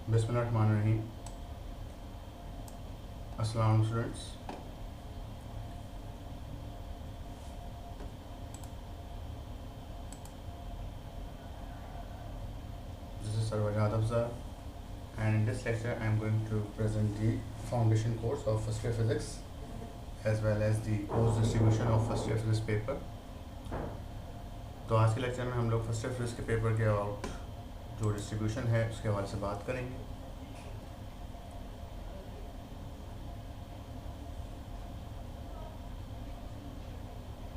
बिस्मिल्लाहिर्रहमानिर्रहीम। अस्सलाम students, this is Sarwaj Yadav sir, and in this lecture I am going to present the foundation course of first year physics as well as the course distribution of first year physics paper। तो आज के lecture में हम लोग first year physics के paper के about जो distribution है उसके हवाले से बात करेंगे।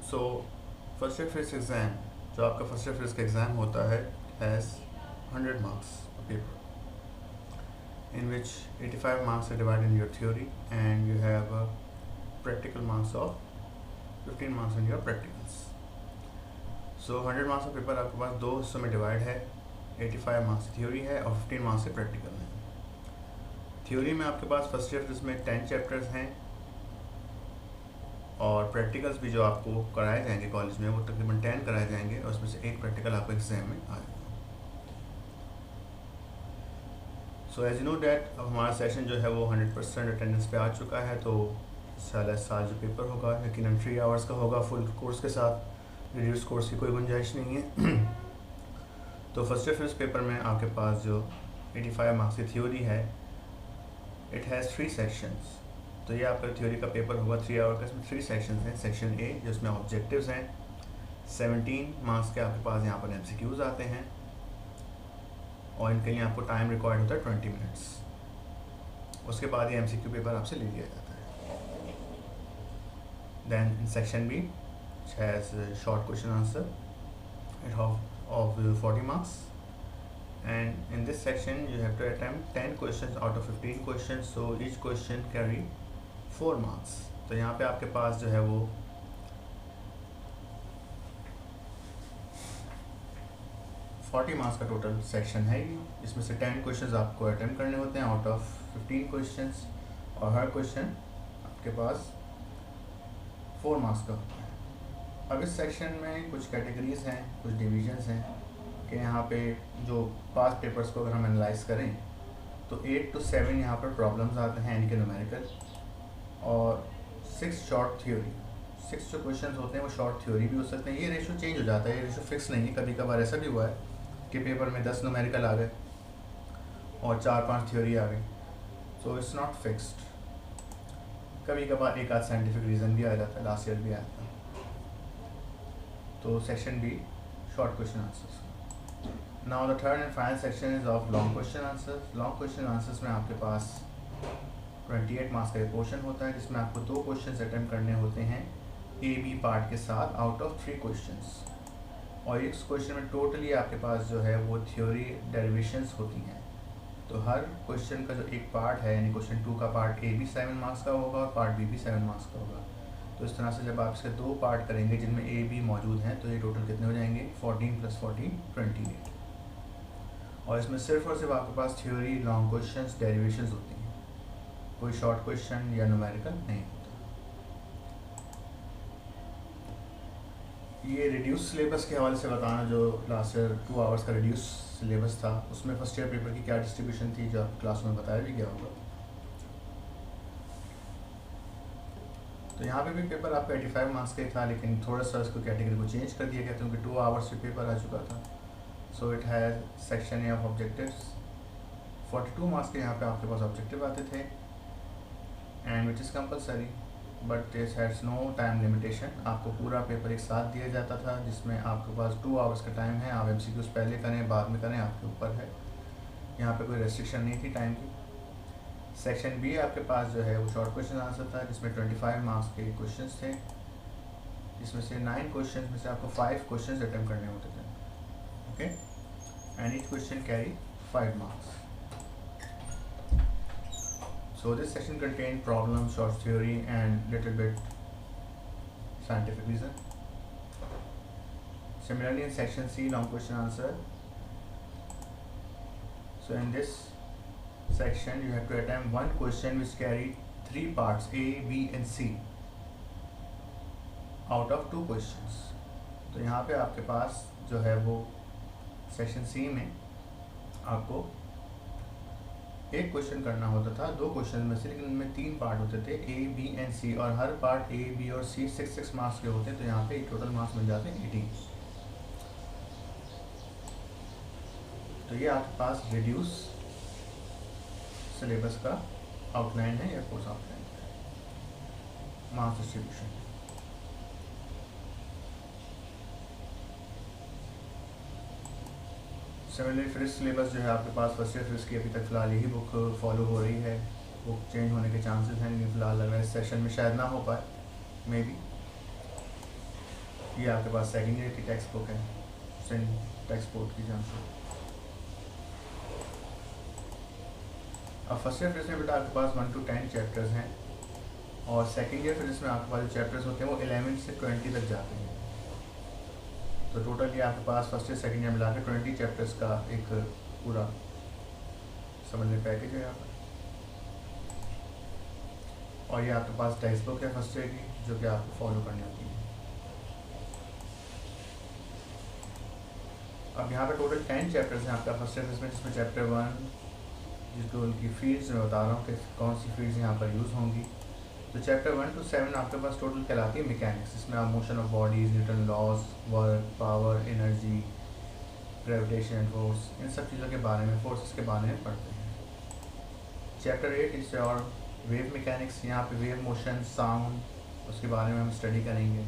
So first year physics exam, जो आपका फर्स्ट ईयर फिजिक्स का एग्ज़ाम होता है, has 100 marks paper in which 85 marks are divided in your theory and you have practical marks of 15 marks in your practicals। So 100 marks का paper आपके पास दो हिस्सों में डिवाइड है, 85 मार्क्स थ्योरी है और 15 मार्क्स से प्रैक्टिकल है। थ्योरी में आपके पास फर्स्ट ईयर जिसमें 10 चैप्टर्स हैं और प्रैक्टिकल्स भी जो आपको कराए जाएंगे कॉलेज में वो तकरीबन 10 कराए जाएंगे और उसमें से एक प्रैक्टिकल आपको एग्जाम में आएगा। So as you know that अब हमारा सेशन जो है वो 100% अटेंडेंस पे आ चुका है, तो साल जो पेपर होगा यकीनन 3 आवर्स का होगा फुल कोर्स के साथ, रिड्यूस कोर्स की कोई गुंजाइश नहीं है। तो फर्स्ट ईयर फिजिक्स पेपर में आपके पास जो 85 मार्क्स की थ्योरी है, इट हैज़ 3 सेक्शंस। तो ये आपका थ्योरी का पेपर होगा 3 आवर का, इसमें 3 सेक्शंस हैं। सेक्शन ए जिसमें ऑब्जेक्टिव्स हैं, 17 मार्क्स के आपके पास यहाँ पर MCQs आते हैं और इनके लिए आपको टाइम रिक्वायर्ड होता है 20 मिनट्स। उसके बाद ये MCQ पेपर आपसे ले लिया जाता है। Then in section B has short question answer it of 40 marks, and in this section you have to attempt 10 questions out of 15 questions, so each question carry 4 marks। तो यहाँ पे आपके पास जो है वो 40 मार्क्स का टोटल सेक्शन है। इसमें से 10 क्वेश्चंस आपको अटेम्प्ट करने होते हैं आउट ऑफ 15 क्वेश्चंस और हर क्वेश्चन आपके पास 4 मार्क्स का होता है। अब इस सेक्शन में कुछ कैटेगरीज हैं, कुछ डिवीजन्स हैं कि यहाँ पे जो पास्ट पेपर्स को अगर हम एनालाइज करें तो 8 to 7 यहाँ पर प्रॉब्लम्स आते हैं यानी कि न्यूमेरिकल, और 6 शॉर्ट थ्योरी। 6 जो क्वेश्चंस होते हैं वो शॉर्ट थ्योरी भी हो सकते हैं। ये रेशो चेंज हो जाता है, ये रेशो फिक्स नहीं है। कभी कभार ऐसा भी हुआ है कि पेपर में 10 न्यूमेरिकल आ गए और 4-5 थ्योरी आ गई, सो इट्स नॉट फिक्स्ड। कभी कभार एक आध साइंटिफिक रीज़न भी आ जाता है, लास्ट ईयर भी आया था। तो section B short question answers. Now the third and final section is of long question answers. Long question answers में आपके पास 28 मार्क्स का पोर्शन होता है जिसमें आपको 2 क्वेश्चन अटेम्प्ट करने होते हैं A-B पार्ट के साथ आउट ऑफ 3 क्वेश्चंस, और इस क्वेश्चन में टोटली आपके पास जो है वो थ्योरी डेरिवेशंस होती हैं। तो हर क्वेश्चन का जो एक पार्ट है यानी क्वेश्चन 2 का पार्ट A भी 7 मार्क्स का होगा और पार्ट B भी 7 मार्क्स का होगा। तो इस तरह से जब आप इसके 2 पार्ट करेंगे जिनमें A B मौजूद हैं तो ये टोटल कितने हो जाएंगे, 14 + 14 28। और इसमें सिर्फ और सिर्फ आपके पास थ्योरी, लॉन्ग क्वेश्चंस, डेरिवेशंस होती हैं, कोई शॉर्ट क्वेश्चन या न्यूमेरिकल नहीं होता। ये रिड्यूस सिलेबस के हवाले से बताना, जो लास्ट ईयर 2 आवर्स का रिड्यूस सिलेबस था उसमें फर्स्ट ईयर पेपर की क्या डिस्ट्रीब्यूशन थी, जो आपकी क्लास में बताया भी गया होगा। तो यहाँ पे भी पेपर आपका 85 मार्क्स का ही था, लेकिन थोड़ा सा इसको कैटेगरी को चेंज कर दिया गया क्योंकि 2 आवर्स में पेपर आ चुका था। So it has section A of objectives. 42 marks के यहाँ पे आपके पास ऑब्जेक्टिव आते थे and which is compulsory, but this has no time limitation. आपको पूरा पेपर एक साथ दिया जाता था जिसमें आपके पास 2 आवर्स का टाइम है। आप MCQs पहले करें बाद में करें, आपके ऊपर है। यहाँ पे कोई रेस्ट्रिक्शन नहीं थी टाइम की। सेक्शन बी आपके पास जो है वो शॉर्ट क्वेश्चन आंसर था जिसमें 25 मार्क्स के क्वेश्चंस थे, जिसमें से 9 क्वेश्चंस में से आपको 5 क्वेश्चंस अटेम्प्ट करने होते थे, okay, and each question carry 5 marks. So this section contained problems, short theory and little bit scientific reason. Similarly in section C, long question answer. So in this section you have to attempt 1 question which carry 3 parts A, B and C out of 2 questions। तो यहाँ पे आपके पास जो है वो section C में आपको एक क्वेश्चन करना होता था 2 क्वेश्चन में से, लेकिन उनमें 3 पार्ट होते थे, ए बी एंड सी, और हर पार्ट ए बी और सी 6 मार्क्स के होते हैं। तो यहाँ पे टोटल मार्क्स मिल जाते हैं 18। तो ये आपके पास रिड्यूस सिलेबस का आउटलाइन है या कोर्स आउटलाइन है, मार्क्स डिस्ट्रीब्यूशन। सिमिलरली फिर सिलेबस जो है आपके पास फर्स्ट ईयर फिर की अभी तक फ़िलहाल यही बुक फॉलो हो रही है। बुक चेंज होने के चांसेस हैं, लेकिन फ़िलहाल लग रहा है इस सेशन में शायद ना हो पाए, मे बी। ये आपके पास सेकेंड ईयर की टेक्स्ट बुक है, सेंट टेक्स्ट बोर्ड की जान से। अब फर्स्ट ईयर फिजिक्स में बेटा आपके पास 1 to 10 चैप्टर्स हैं, और सेकेंड ईयर फिजिक्स में आपके पास जो चैप्टर्स होते हैं वो 11 से 20 तक जाते हैं। तो टोटल ये आपके पास फर्स्ट ईयर सेकेंड ईयर मिला के 20 चैप्टर्स का एक पूरा समझ लें पैकेज है यहाँ पर। और ये आपके पास टेक्स्ट बुक है फर्स्ट ईयर की, जो कि आपको फॉलो करनी होती है। अब यहाँ पे टोटल 10 चैप्टर्स हैं आपका फर्स्ट ईयर में, जिसमें चैप्टर 1 जिसको उनकी फील्ड्स में बता रहा हूँ कि कौन सी फील्ड्स यहाँ पर यूज़ होंगी। तो चैप्टर 1 to 7 आपके पास टोटल कहलाती है मैकेनिक्स। इसमें आप motion of bodies, Newton laws, work, power, energy, gravitation, force, इन सब चीज़ों के बारे में, फोर्सेस के बारे में पढ़ते हैं। चैप्टर 8 इज और वेव मैकेनिक्स। यहाँ पे वेव, मोशन, साउंड, उसके बारे में हम स्टडी करेंगे।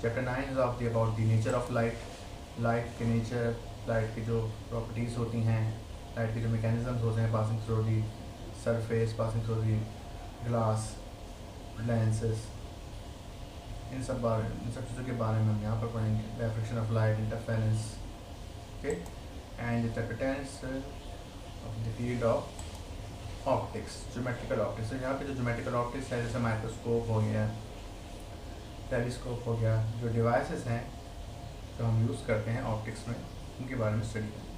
Chapter 9 is of the about the nature of light, light के नेचर, लाइट की जो प्रॉपर्टीज़ होती हैं, लाइट के जो मैकेनिज्म्स होते हैं, passing through the surface, passing through the glass, lenses, इन सब चीज़ों के बारे में हम यहाँ पर पढ़ेंगे। Diffraction of light, interference, okay. And chapter 10 of the field of optics, geometrical optics. तो यहाँ पे जो ज्योमेट्रिकल ऑप्टिक्स है, जैसे माइक्रोस्कोप हो गया, टेलीस्कोप हो गया, जो डिवाइसेस हैं जो हम यूज़ करते हैं ऑप्टिक्स में, उनके बारे में स्टडी करेंगे।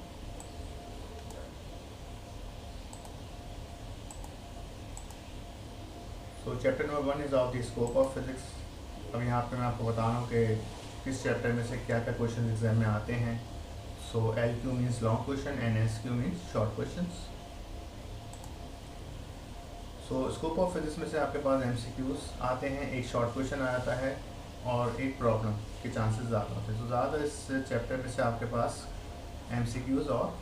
तो chapter number 1 is of the scope of physics. अब यहाँ पे मैं आपको बता रहा हूँ कि किस चैप्टर में से क्या क्या क्वेश्चन एग्जाम में आते हैं। सो LQ means long question and SQ means short questions. So scope of physics में से आपके पास MCQs आते हैं, एक शॉर्ट क्वेश्चन आ जाता है और एक प्रॉब्लम के चांसेस ज़्यादा होते हैं। तो ज़्यादा इस चैप्टर में से आपके पास MCQs और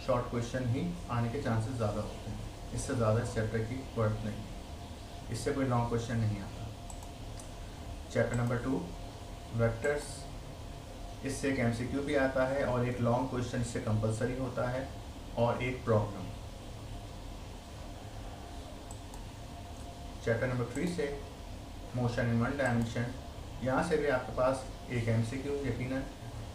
शॉर्ट क्वेश्चन ही आने के चांसेस ज़्यादा होते हैं। इससे ज़्यादा इस चैप्टर की वर्थ नहीं, इससे कोई लॉन्ग क्वेश्चन नहीं आता। चैप्टर नंबर 2 वेक्टर्स, इससे एक MCQ भी आता है और एक लॉन्ग क्वेश्चन इससे कंपलसरी होता है और एक प्रॉब्लम। चैप्टर नंबर 3 से मोशन इन 1 डायमेंशन, यहाँ से भी आपके पास एक MCQ यकीनन,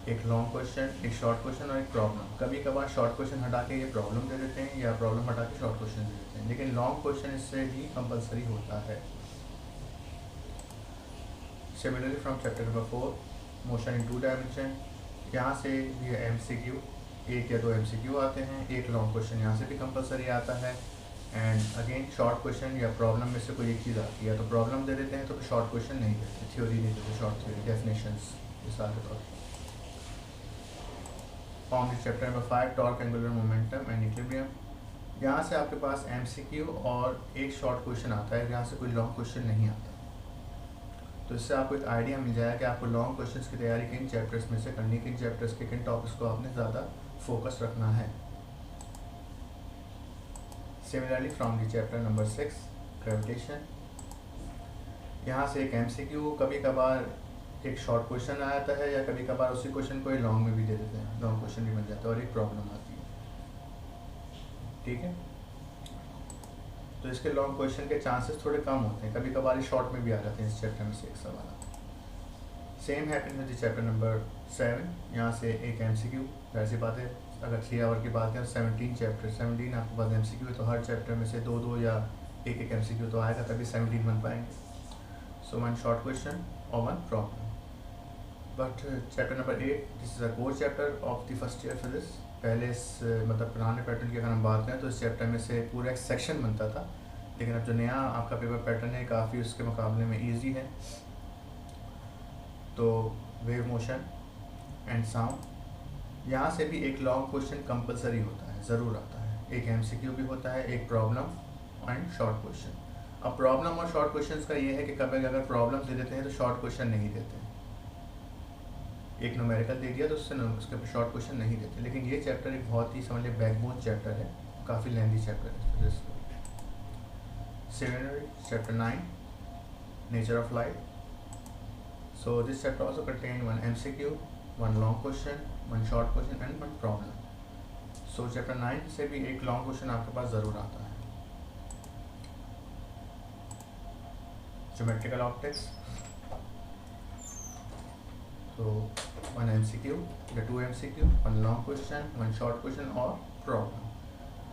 एक लॉन्ग क्वेश्चन, एक शॉर्ट क्वेश्चन और एक प्रॉब्लम। कभी कभार शॉर्ट क्वेश्चन हटा के ये प्रॉब्लम दे देते हैं या प्रॉब्लम हटा के शॉर्ट क्वेश्चन दे देते हैं, लेकिन लॉन्ग क्वेश्चन इससे ही कंपलसरी होता है। Similarly from chapter number 4 motion in 2 dimension, यहाँ से ये MCQ, एक या 2 MCQ आते हैं, एक लॉन्ग क्वेश्चन यहाँ से भी कंपलसरी आता है। एंड अगेन शॉर्ट क्वेश्चन या प्रॉब्लम में से कोई एक चीज़ आती है, तो प्रॉब्लम दे देते हैं, तो शॉर्ट क्वेश्चन नहीं देते, थ्योरी नहीं देते, शॉर्ट थ्योरी, डेफिनेशंस मिसाल के तौर पर। Form chapter number 5 torque, angular momentum and equilibrium, यहाँ से आपके पास MCQ और एक शॉर्ट क्वेश्चन आता है, यहाँ से कोई लॉन्ग क्वेश्चन नहीं आता। तो इससे आपको एक आइडिया मिल जाएगा कि आपको लॉन्ग क्वेश्चंस की तैयारी किन चैप्टर्स में से करनी है, किन चैप्टर्स के किन टॉपिक्स को आपने ज़्यादा फोकस रखना है। Similarly from the chapter number 6 gravitation, यहाँ से एक MCQ, कभी कभार एक शॉर्ट क्वेश्चन आ जाता है या कभी कभार उसी क्वेश्चन को लॉन्ग में भी दे देते हैं, लॉन्ग क्वेश्चन भी बन जाता है और एक प्रॉब्लम आती है, ठीक है। तो इसके लॉन्ग क्वेश्चन के चांसेस थोड़े कम होते हैं, कभी कभार शॉर्ट में भी आ जाते हैं, इस चैप्टर में से एक सवाल आता है। Same happen with chapter number 7, यहाँ से एक MCQ, वैसी बात है अगर 3 आवर की बात करें 17 चैप्टर, 17 आपके पास MCQ है, तो हर चैप्टर में से 2-2 या एक MCQ तो आएगा, तभी 17 बन पाएंगे। सो 1 शॉर्ट क्वेश्चन और 1 problem. But chapter number 8 this is a core chapter of the first year physics. पहले इस मतलब पुराने पैटर्न की अगर हम बात करें तो इस चैप्टर में से पूरा एक सेक्शन बनता था, लेकिन अब जो नया आपका पेपर पैटर्न है काफ़ी उसके मुकाबले में इजी है। तो वेव मोशन एंड साउंड, यहाँ से भी एक लॉन्ग क्वेश्चन कंपलसरी होता है, ज़रूर आता है, एक एमसीक्यू भी होता है, एक प्रॉब्लम एंड शॉर्ट क्वेश्चन। अब प्रॉब्लम और शॉर्ट क्वेश्चन का ये है कि कभी अगर प्रॉब्लम दे देते हैं तो शॉर्ट क्वेश्चन नहीं देते हैं। एक न्यूमेरिकल दे दिया तो उससे उसके ऊपर शॉर्ट क्वेश्चन नहीं देते। लेकिन ये चैप्टर एक बहुत ही समझ लीजिए बैकबोन चैप्टर है, काफ़ी लेंथी चैप्टर है। Similarly, chapter 9, nature of light. So this chapter also contains one MCQ, one long question, one short question and one problem. So chapter 9 से भी एक long question आपके पास ज़रूर आता है। Geometrical optics. So one MCQ, the two MCQ, one long question, one short question और problem.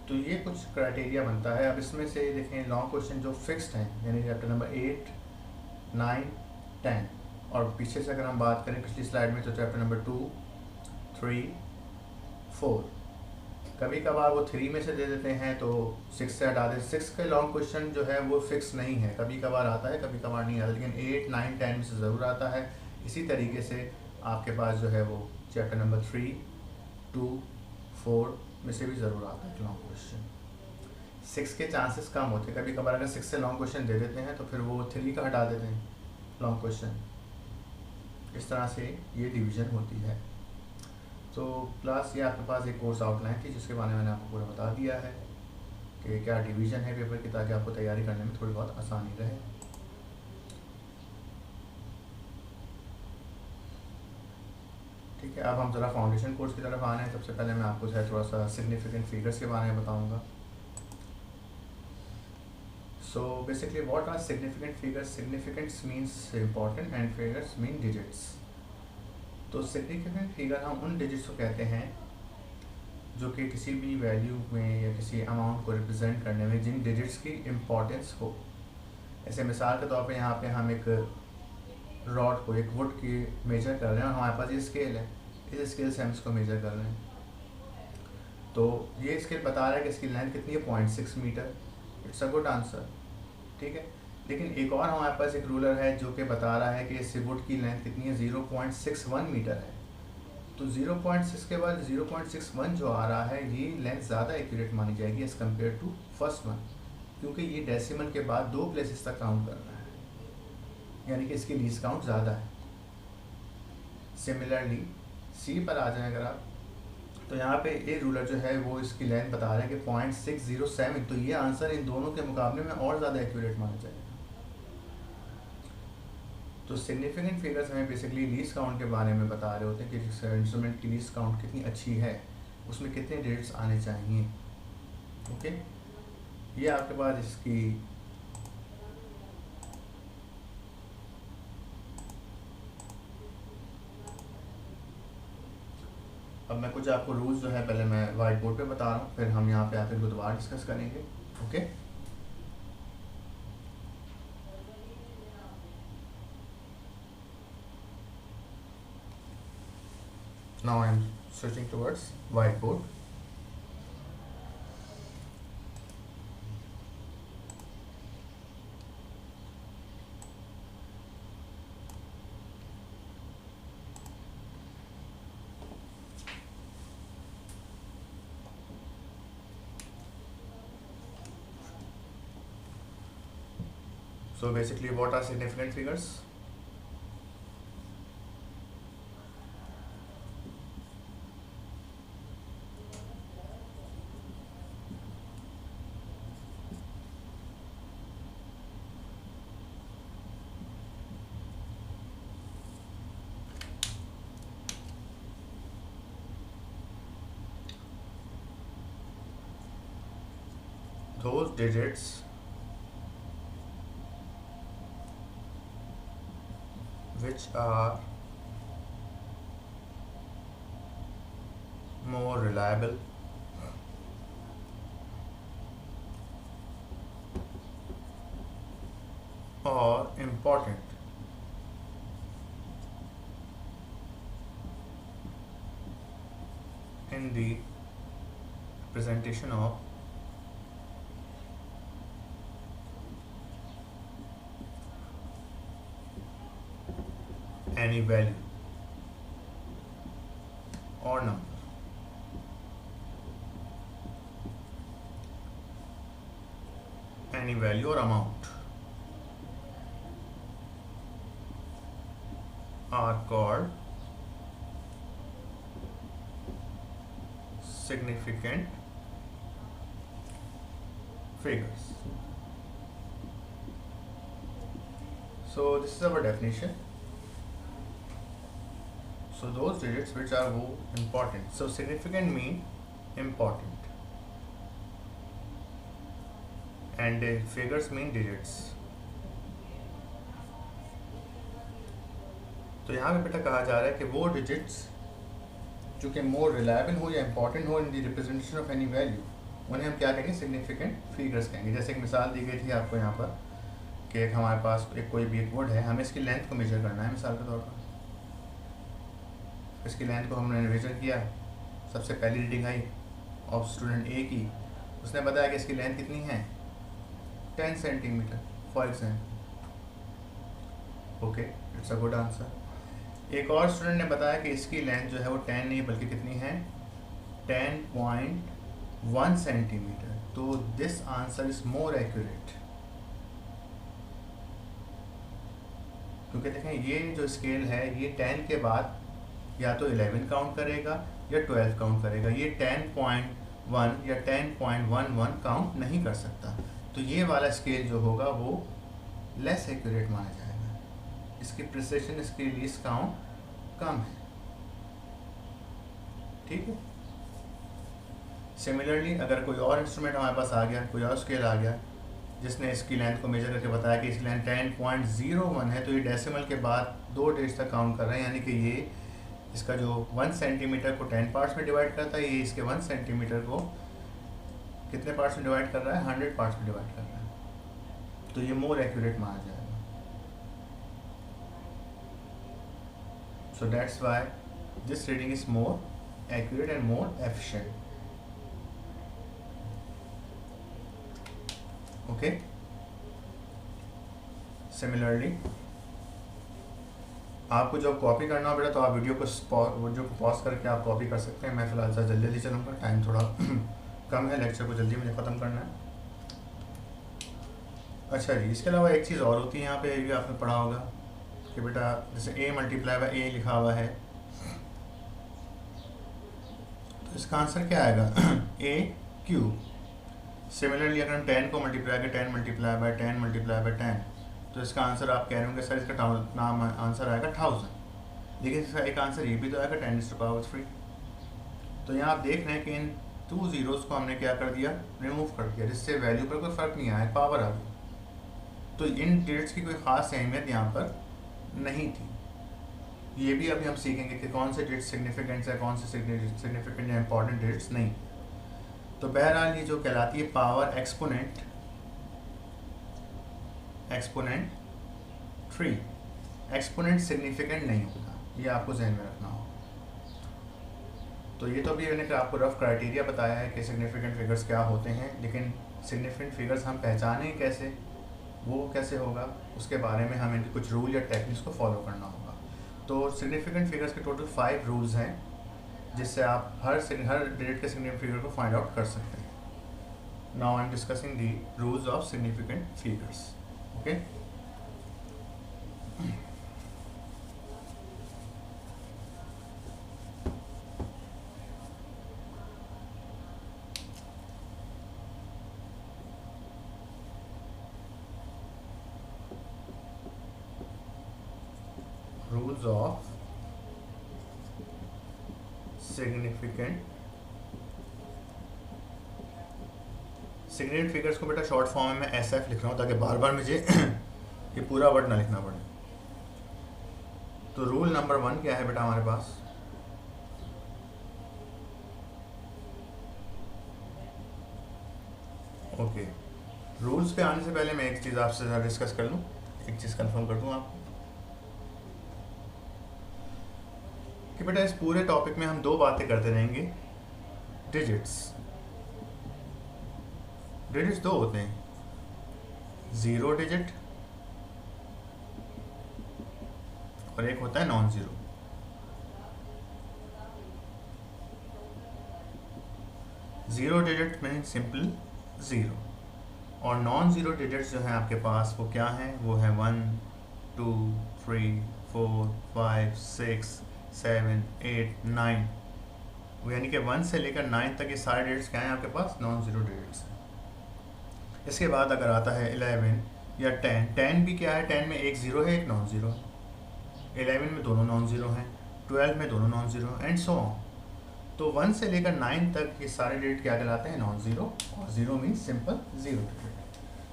तो ये कुछ क्राइटेरिया बनता है। अब इसमें से देखें लॉन्ग क्वेश्चन जो फिक्स्ड हैं, यानी चैप्टर नंबर 8, 9, 10, और पीछे से अगर हम बात करें पिछली स्लाइड में तो चैप्टर नंबर 2, 3, 4, कभी कभार वो 3 में से दे देते हैं तो 6 से हटा देते। 6 के लॉन्ग क्वेश्चन जो है वो फिक्स नहीं है, कभी कभार आता है कभी कभार नहीं आता, लेकिन 8, 9, 10 में से ज़रूर आता है। इसी तरीके से आपके पास जो है वो चैप्टर नंबर 3, 2, 4 में से भी ज़रूर आता है लॉन्ग क्वेश्चन। 6 के चांसेस कम होते हैं, कभी कभार अगर 6 से लॉन्ग क्वेश्चन दे देते हैं तो फिर वो 3 का हटा देते हैं लॉन्ग क्वेश्चन। इस तरह से ये डिवीज़न होती है। तो क्लास ये आपके पास एक कोर्स आउटलाइन थी जिसके बारे में मैंने आपको पूरा बता दिया है कि क्या डिवीज़न है पेपर की, ताकि आपको तैयारी करने में थोड़ी बहुत आसानी रहे। ठीक है, अब हम ज़रा फाउंडेशन कोर्स की तरफ आने हैं। सबसे पहले मैं आपको जो है थोड़ा सा सिग्निफिकेंट फिगर्स के बारे में बताऊंगा। So basically what are significant figures? Significants means important and figures mean digits. तो सिग्निफिकेंट फिगर हम उन डिजिट्स को कहते हैं जो कि किसी भी वैल्यू में या किसी अमाउंट को रिप्रेजेंट करने में जिन डिजिट्स की इम्पोर्टेंस हो। ऐसे मिसाल के तौर पे यहाँ पे हम एक रॉड को, एक वुड की मेजर कर रहे हैं और हमारे पास ये स्केल है, इस स्केल से हम इसको मेजर कर रहे हैं। तो ये स्केल बता रहा है कि इसकी लेंथ कितनी है, 0.6 metre. It's a good answer, ठीक है। लेकिन एक और हमारे पास एक रूलर है जो कि बता रहा है कि इस वुड की लेंथ कितनी है, 0.61 मीटर है। तो 0.6 के बाद 0.61 जो आ रहा है ये लेंथ ज़्यादा एक्यूरेट मानी जाएगी as compare to first one, क्योंकि ये डेसिमल के बाद 2 प्लेसेस तक काउंट कर रहा है, यानी कि इसकी लीस्ट काउंट ज़्यादा है। सिमिलरली सी पर आ जाए अगर आप, तो यहाँ पे ए रूलर जो है वो इसकी लेंथ बता रहा है कि 0.607। तो ये आंसर इन दोनों के मुकाबले में और ज़्यादा एक्यूरेट माना जाएगा। तो सिग्निफिकेंट फिगर्स हमें बेसिकली लीस्ट काउंट के बारे में बता रहे होते हैं कि जिस इंस्ट्रूमेंट की लीस्ट काउंट कितनी अच्छी है, उसमें कितने डिजिट्स आने चाहिए। ओके, ये आपके पास इसकी अब मैं कुछ आपको रूल्स जो है पहले मैं वाइट बोर्ड पे बता रहा हूँ, फिर हम यहाँ पे आकर इनको दोबारा डिस्कस करेंगे। Okay, now I am switching towards white board. So basically what are significant figures? Those digits which are more reliable or important in the presentation of any value or number. any value or amount are called significant figures. So this is our definition. So those digits which are important. So significant mean important and figures mean digits. तो यहाँ पे बेटा कहा जा रहा है कि वो डिजिट्स जो कि मोर रिलायबल हो या इंपॉर्टेंट हो in the representation of any value, उन्हें हम क्या कहेंगे, सिग्निफिकेंट फिगर्स कहेंगे। जैसे एक मिसाल दी गई थी आपको यहाँ पर कि एक हमारे पास एक कोई भी एक वर्ड है, हमें इसकी लेंथ को मेजर करना है मिसाल के तौर पर। इसकी लेंथ को हमने मेजर किया, सबसे पहली रीडिंग आई ऑफ स्टूडेंट ए की, उसने बताया कि इसकी लेंथ कितनी है 10 centimetre for example. Okay, it's a good answer. एक और स्टूडेंट ने बताया कि इसकी लेंथ जो है वो 10 नहीं बल्कि कितनी है 10.1 सेंटीमीटर। तो this answer is more accurate, क्योंकि देखें ये जो स्केल है ये 10 के बाद या तो 11 काउंट करेगा या 12 काउंट करेगा, ये 10.1 या 10.11 काउंट नहीं कर सकता। तो ये वाला स्केल जो होगा वो लेस एक्यूरेट माना जाएगा, इसकी प्रिसिशन, इसकी लीस्ट काउंट कम है। ठीक है। सिमिलरली अगर कोई और इंस्ट्रूमेंट हमारे पास आ गया, कोई और स्केल आ गया जिसने इसकी लेंथ को मेजर करके बताया कि इसकी लेंथ 10.01 है, तो ये डेसिमल के बाद 2 डिजिट तक काउंट कर रहे हैं, यानी कि ये इसका जो 1 सेंटीमीटर को 10 पार्ट्स में डिवाइड करता है, ये इसके 1 सेंटीमीटर को कितने पार्ट्स में डिवाइड कर रहा है, 100 पार्ट्स में डिवाइड कर रहा है। तो ये मोर एक्यूरेट माना जाएगा। So that's why this reading is more accurate and more efficient. Okay. Similarly, आपको जब कॉपी करना हो बेटा तो आप वीडियो को पॉज करके आप कॉपी कर सकते हैं। मैं फिलहाल सर जल्दी जल्दी चलूँगा, टाइम थोड़ा कम है, लेक्चर को जल्दी मुझे ख़त्म करना है। अच्छा जी, इसके अलावा एक चीज़ और होती है यहाँ पे, ये भी आपने पढ़ा होगा कि बेटा जैसे a मल्टीप्लाई बाय a लिखा हुआ है, तो इसका आंसर क्या आएगा a क्यूब। सिमिलरली अगर हम 10 को मल्टीप्लाई करें 10 मल्टीप्लाई बाय 10 मल्टीप्लाई बाय 10, तो इसका आंसर आप कह रहे होंगे सर इसका नाम आंसर आएगा 1000, लेकिन इसका एक आंसर ये भी तो आएगा 10⁻3। तो यहाँ आप देख रहे हैं कि इन 2 ज़ीरोज़ को हमने क्या कर दिया, रिमूव कर दिया, जिससे वैल्यू पर कोई फ़र्क नहीं आया, पावर आ गई। तो इन डिजिट्स की कोई ख़ास अहमियत यहाँ पर नहीं थी। ये भी अभी हम सीखेंगे कि कौन से डिजिट सिग्निफिकेंट है, कौन से सिग्निफिकेंट या इंपॉर्टेंट डिजिट्स नहीं। तो बहरहाल ये जो कहलाती है पावर एक्सपोनेंट 3, एक्सपोनेंट सिग्निफिकेंट नहीं होता, ये आपको जहन में रखना होगा। तो ये तो अभी मैंने आपको रफ क्राइटेरिया बताया है कि सिग्निफिकेंट फिगर्स क्या होते हैं, लेकिन सिग्निफिकेंट फिगर्स हम पहचानें कैसे, वो कैसे होगा, उसके बारे में हमें इनके कुछ रूल या टेक्निक्स को फॉलो करना होगा। तो सिग्निफिकेंट फिगर्स के टोटल 5 रूल्स हैं, जिससे आप हर डिजिट के सिग्निफिकेंट फिगर को फाइंड आउट कर सकते हैं। Now I am discussing the rules of significant figures. Okay, rules of significant figures को बेटा शॉर्ट फॉर्म में मैं SF लिख रहा हूँ ताकि बार बार मुझे ये पूरा वर्ड ना लिखना पड़े। तो रूल नंबर 1 क्या है बेटा हमारे पास, ओके। रूल्स पे आने से पहले मैं एक चीज़ आपसे डिस्कस कर लूँ, एक चीज़ कंफर्म कर दूँ आपको कि बेटा इस पूरे टॉपिक में हम 2 बातें करते रहेंगे। डिजिट्स 2 होते हैं, 0 डिजिट और एक होता है non zero. Zero digit mean simple 0 और नॉन ज़ीरो डिजिट्स जो हैं आपके पास वो क्या हैं, वो है 1 2 3 4 5 6 7 8 9, वो यानी कि 1 से लेकर 9 तक ये सारे डिजिट्स क्या हैं आपके पास, नॉन ज़ीरो डिजिट्स हैं। इसके बाद अगर आता है 11 या 10, 10 भी क्या है, 10 में एक ज़ीरो है एक नॉन ज़ीरो है, 11 में दोनों नॉन ज़ीरो हैं, 12 में दोनों non zero and so on. तो 1 से लेकर 9 तक ये सारे डिजिट क्या कहलाते हैं, नॉन ज़ीरो, और zero means simple zero digit.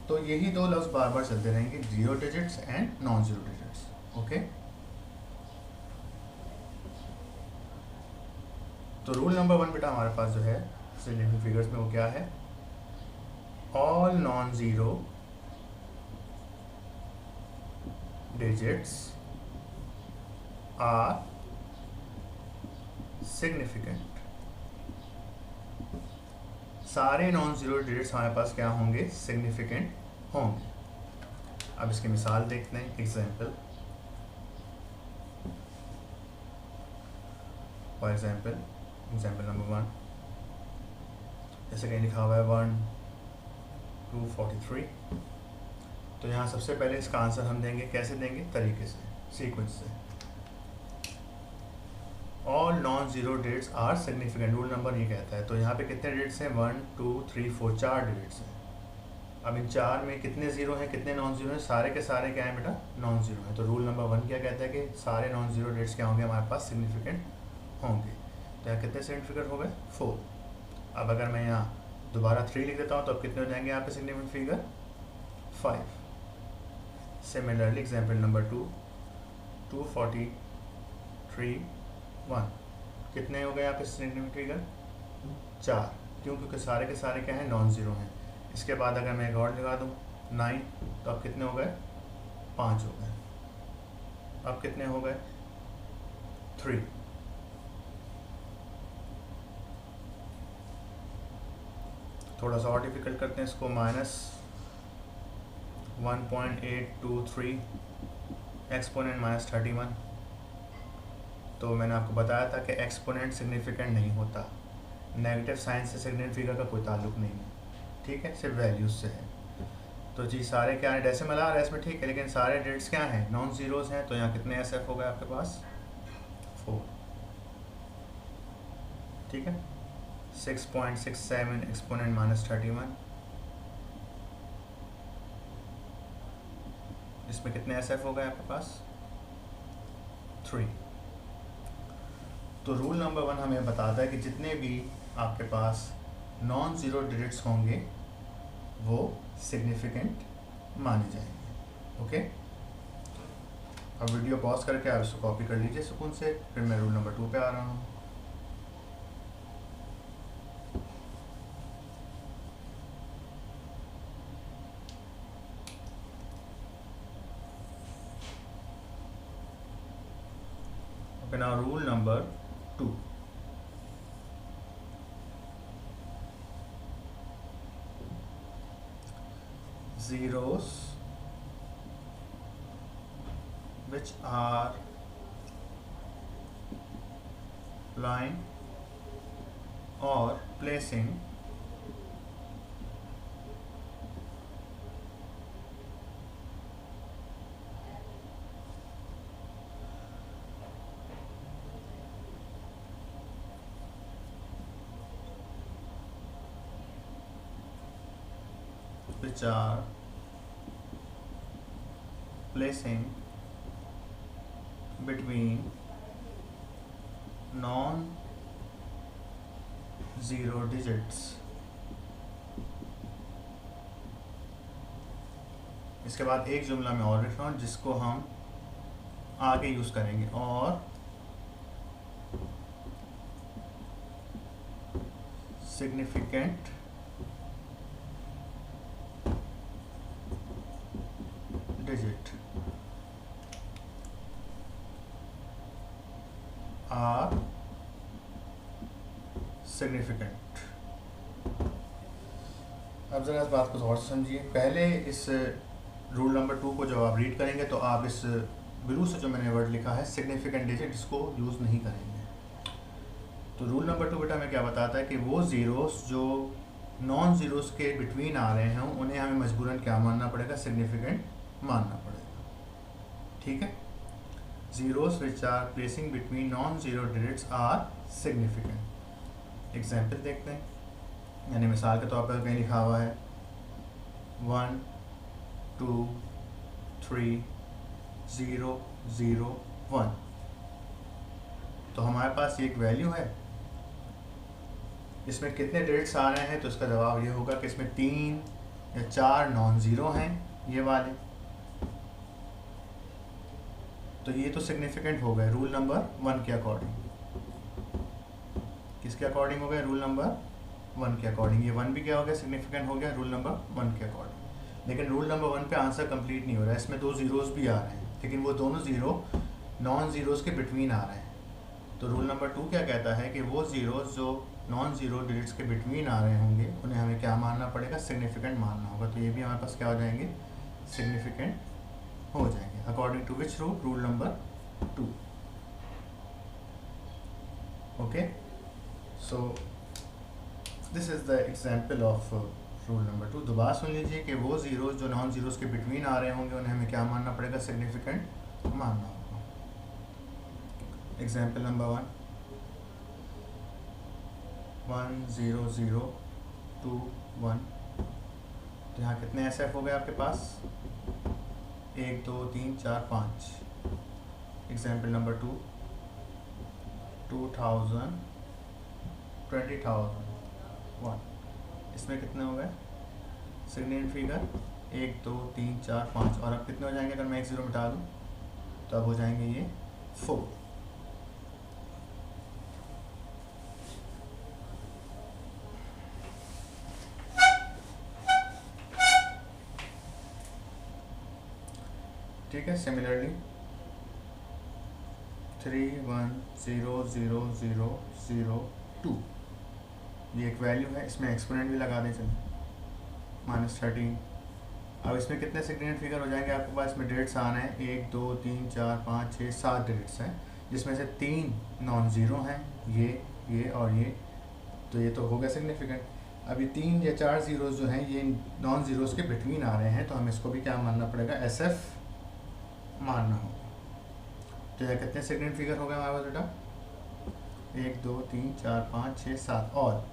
तो यही दो लफ्ज़ बार बार चलते रहेंगे, zero digits and non zero digits. Okay, तो रूल नंबर 1 बेटा हमारे पास जो है सिग्निफिकेंट फिगर्स में वो क्या है, all non zero digits are significant. सारे नॉन ज़ीरो डिजिट्स हमारे पास क्या होंगे, सिग्निफिकेंट होंगे। अब इसकी मिसाल देखते हैं, एग्जाम्पल। फॉर एग्जाम्पल नंबर 1, जैसे कहीं लिखा हुआ है 1 243, तो यहाँ सबसे पहले इसका आंसर हम देंगे, कैसे देंगे, तरीके से, सीक्वेंस से। All non zero digits are significant, rule number ये कहता है। तो यहाँ पे कितने डिजिट्स हैं, 1 2 3 4, 4 डिजिट्स हैं। अब इन 4 में कितने ज़ीरो हैं, कितने नॉन ज़ीरो हैं, सारे के सारे क्या हैं बेटा, नॉन ज़ीरो हैं। तो रूल नंबर 1 क्या कहता है कि सारे नॉन ज़ीरो डिजिट्स क्या होंगे हमारे पास, सिग्निफिकेंट होंगे। तो यहाँ कितने सिग्निफिकेंट हो गए, 4। अब अगर मैं यहाँ दोबारा 3 लिख देता हूँ तो अब कितने हो जाएंगे यहाँ पे significant figure, 5। Similarly example number 2 243 1, कितने हो गए यहाँ पे सिग्निफिकेंट फिगर, 4, क्यों, क्योंकि सारे के सारे क्या हैं, नॉन ज़ीरो हैं। इसके बाद अगर मैं एक और लगा दूँ 9, तो अब कितने हो गए, 5 हो गए। अब कितने हो गए, 3। थोड़ा सा और डिफिकल्ट करते हैं इसको, -1.823 एक्सपोनेंट -31। तो मैंने आपको बताया था कि एक्सपोनेंट सिग्निफिकेंट नहीं होता, नेगेटिव साइन से सिग्निफिकेंट फिगर का कोई ताल्लुक नहीं है, ठीक है, सिर्फ वैल्यूज से है। तो जी सारे क्या है, डेसिमल आ रहा है इसमें, ठीक है, लेकिन सारे डिजिट्स क्या हैं, नॉन ज़ीरोज़ हैं। तो यहाँ कितने SF हो गए आपके पास, 4, ठीक है। 6.67 एक्सपोनेंट -31, इसमें कितने SF हो गए आपके पास, 3। तो रूल नंबर 1 हमें बताता है कि जितने भी आपके पास नॉन ज़ीरो डिजिट्स होंगे वो सिग्निफिकेंट माने जाएंगे। ओके, अब वीडियो पॉज करके आप इसको कॉपी कर लीजिए सुकून से, फिर मैं रूल नंबर 2 पे आ रहा हूँ। Okay, now rule number 2, zeros which are lying or placing which are placing between non-zero digits। इसके बाद एक जुमला में और लिख रहा हूँ जिसको हम आगे यूज़ करेंगे, और सिग्निफिकेंट डिजिट आर सिग्निफिकेंट। अब ज़रा इस बात को और समझिए। पहले इस रूल नंबर 2 को जब आप रीड करेंगे तो आप इस ब्लू से जो मैंने वर्ड लिखा है सिग्निफिकेंट डिजिट, इसको यूज़ नहीं करेंगे। तो रूल नंबर 2 बेटा हमें क्या बताता है कि वो ज़ीरोस जो नॉन ज़ीरोज़ के बिटवीन आ रहे हों उन्हें हमें मजबूरन क्या मानना पड़ेगा, सिग्निफिकेंट मानना पड़ेगा। ठीक है, zeros which are placing between non zero digits are significant. Example देखते हैं, यानी मिसाल के तौर पर कहीं लिखा हुआ है 1 2 3 0 0 1, तो हमारे पास ये एक वैल्यू है, इसमें कितने डिजिट्स आ रहे हैं, तो इसका जवाब ये होगा कि इसमें 3 या 4 नॉन ज़ीरो हैं ये वाले, तो ये तो सिग्निफिकेंट हो गए रूल नंबर 1 के अकॉर्डिंग। किसके अकॉर्डिंग हो गया, रूल नंबर 1 के अकॉर्डिंग। ये 1 भी क्या हो गया, सिग्निफिकेंट हो गया रूल नंबर 1 के अकॉर्डिंग। लेकिन रूल नंबर 1 पे आंसर कंप्लीट नहीं हो रहा है, इसमें 2 ज़ीरोज़ भी आ रहे हैं, लेकिन वो दोनों ज़ीरो नॉन ज़ीरोज़ के बिटवीन आ रहे हैं। तो रूल नंबर 2 क्या कहता है कि वो ज़ीरोज़ जो नॉन ज़ीरो डिजिट्स के बिटवीन आ रहे होंगे उन्हें हमें क्या मानना पड़ेगा, सिग्निफिकेंट मानना होगा। तो ये भी हमारे पास क्या हो जाएंगे, सिग्निफिकेंट हो जाएंगे। According to which rule, rule number 2। Okay, so this is the example of rule number 2। दोबारा सुन लीजिए कि वो ज़ीरोज़ जो नॉन ज़ीरोज़ के बिटवीन आ रहे होंगे उन्हें हमें क्या मानना पड़ेगा, सिग्निफिकेंट मानना होगा। एग्जाम्पल नंबर 1 1 0 0 2 1, तो यहाँ कितने SF हो गए आपके पास, 1 2 3 4 5। एग्जाम्पल नंबर 2 2000 20,000 1, इसमें कितने हो गए सिग्निफिकेंट फिगर, 1 2 3 4 5, और अब कितने हो जाएंगे अगर मैं एक ज़ीरो मिटा दूँ, तो अब हो जाएंगे ये 4। ठीक है, सिमिलरली 3 1 0 0 0 0 2, ये एक वैल्यू है, इसमें एक्सपोनेंट भी लगा दें चलिए, -13। अब इसमें कितने सिग्निफिकेंट फिगर हो जाएंगे आपके पास, इसमें डिजिट्स आना है 1 2 3 4 5 6 7 डिजिट्स हैं, जिसमें से 3 नॉन ज़ीरो हैं, ये और ये, तो ये तो हो गया सिग्निफिकेंट। अभी 3 या 4 ज़ीरोज़ जो हैं ये नॉन ज़ीरोज़ के बिटवीन आ रहे हैं, तो हमें इसको भी क्या मानना पड़ेगा, SF मानना होगा। तो यह कितने सिग्निफिकेंट फिगर हो गए हमारे पास बेटा, 1 2 3 4 5 6 7, और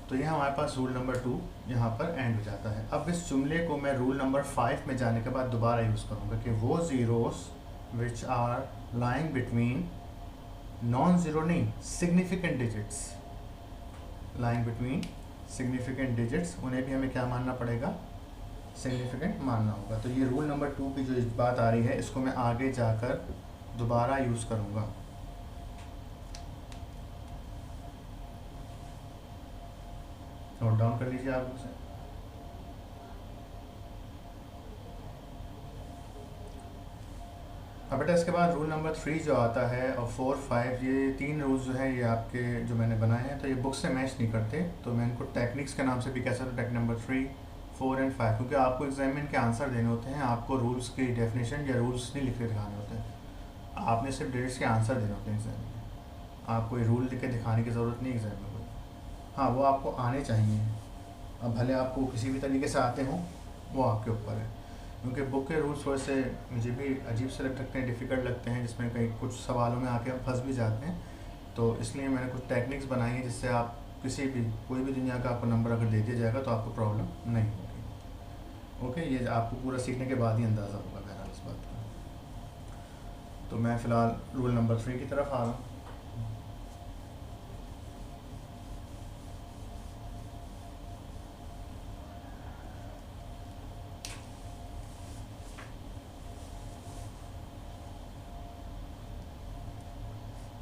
तो यह हमारे पास रूल नंबर 2 यहाँ पर एंड हो जाता है। अब इस जुमले को मैं रूल नंबर 5 में जाने के बाद दोबारा यूज़ करूँगा कि वो zeros which are lying between non zero नहीं, significant digits, lying between significant digits, उन्हें भी हमें क्या मानना पड़ेगा, सिग्निफिकेंट मानना होगा। तो ये रूल नंबर 2 की जो इस बात आ रही है इसको मैं आगे जाकर दोबारा यूज़ करूँगा। नोट डाउन कर लीजिए आप उसे। अब बेटा इसके बाद रूल नंबर 3 जो आता है और 4 5, ये 3 रूल्स जो हैं ये आपके जो मैंने बनाए हैं तो ये बुक से मैच नहीं करते, तो मैं इनको टेक्निक्स के नाम से भी कह सकता हूँ, टेक्निक नंबर 3 4 एंड 5, क्योंकि आपको एग्जाम में इनके आंसर देने होते हैं, आपको रूल्स की डेफिनेशन या रूल्स नहीं लिख के दिखाने होते हैं, आपने सिर्फ डिजिट्स के आंसर देने होते हैं एग्जाम में, आपको ये रूल लिख के दिखाने की ज़रूरत नहीं एग्जाम में कोई। हाँ, वो आपको आने चाहिए, अब भले आपको किसी भी तरीके से आते हों वो आपके ऊपर है, क्योंकि बुक के रूल्स थोड़े से मुझे भी अजीब से लगते हैं, डिफ़िकल्ट लगते हैं, जिसमें कई कुछ सवालों में आके हम फंस भी जाते हैं, तो इसलिए मैंने कुछ टेक्निक्स बनाई हैं जिससे आप किसी भी कोई भी दुनिया का आपको नंबर अगर दे दिया जाएगा तो आपको प्रॉब्लम नहीं होगी। ओके, ये आपको पूरा सीखने के बाद ही अंदाज़ा होगा बहरहाल इस बात का। तो मैं फ़िलहाल रूल नंबर 3 की तरफ आ रहा हूँ।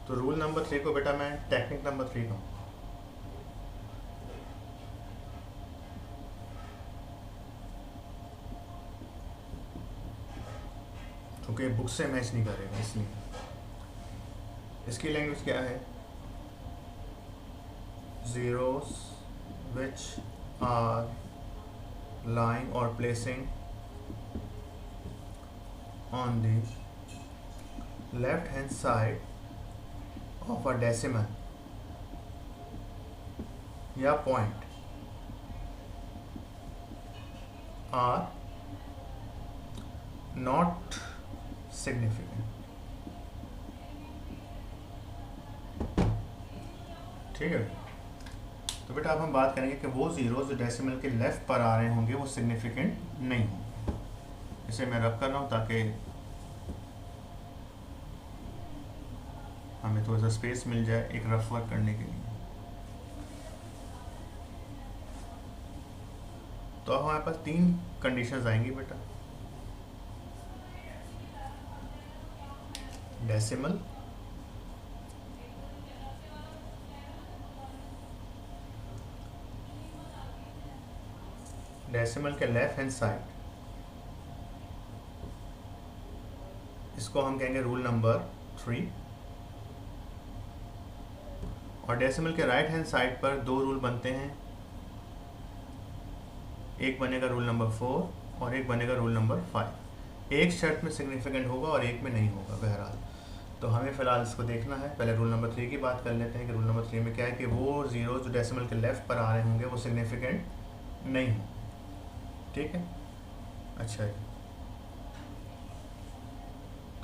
तो रूल नंबर 3 को बेटा मैं टेक्निक नंबर 3 कहूँ। क्योंकि बुक से मैच नहीं करेगा, इसलिए इसकी लैंग्वेज क्या है, ज़ीरोस विच आर लाइंग और placing on the left hand side of a decimal या पॉइंट आर नॉट सिग्निफिकेंट। ठीक है, तो बेटा अब हम बात करेंगे कि वो जीरो जो डेसिमल के लेफ्ट पर आ रहे होंगे वो सिग्निफिकेंट नहीं होंगे। इसे मैं रब कर रहा हूँ ताकि हमें थोड़ा सा स्पेस मिल जाए एक रफ वर्क करने के लिए। तो अब हमारे पास तीन कंडीशंस आएंगी बेटा, डेसिमल, डेसिमल के लेफ्ट हैंड साइड, इसको हम कहेंगे रूल नंबर 3, और डेसिमल के राइट हैंड साइड पर दो रूल बनते हैं, एक बनेगा रूल नंबर 4 और एक बनेगा रूल नंबर 5। एक शर्त में सिग्निफिकेंट होगा और एक में नहीं होगा बहरहाल। तो हमें फ़िलहाल इसको देखना है। पहले रूल नंबर 3 की बात कर लेते हैं कि रूल नंबर 3 में क्या है कि वो ज़ीरो जो डेसिमल के लेफ़्ट पर आ रहे होंगे वो सिग्निफिकेंट नहीं होंगे। ठीक है, अच्छा है,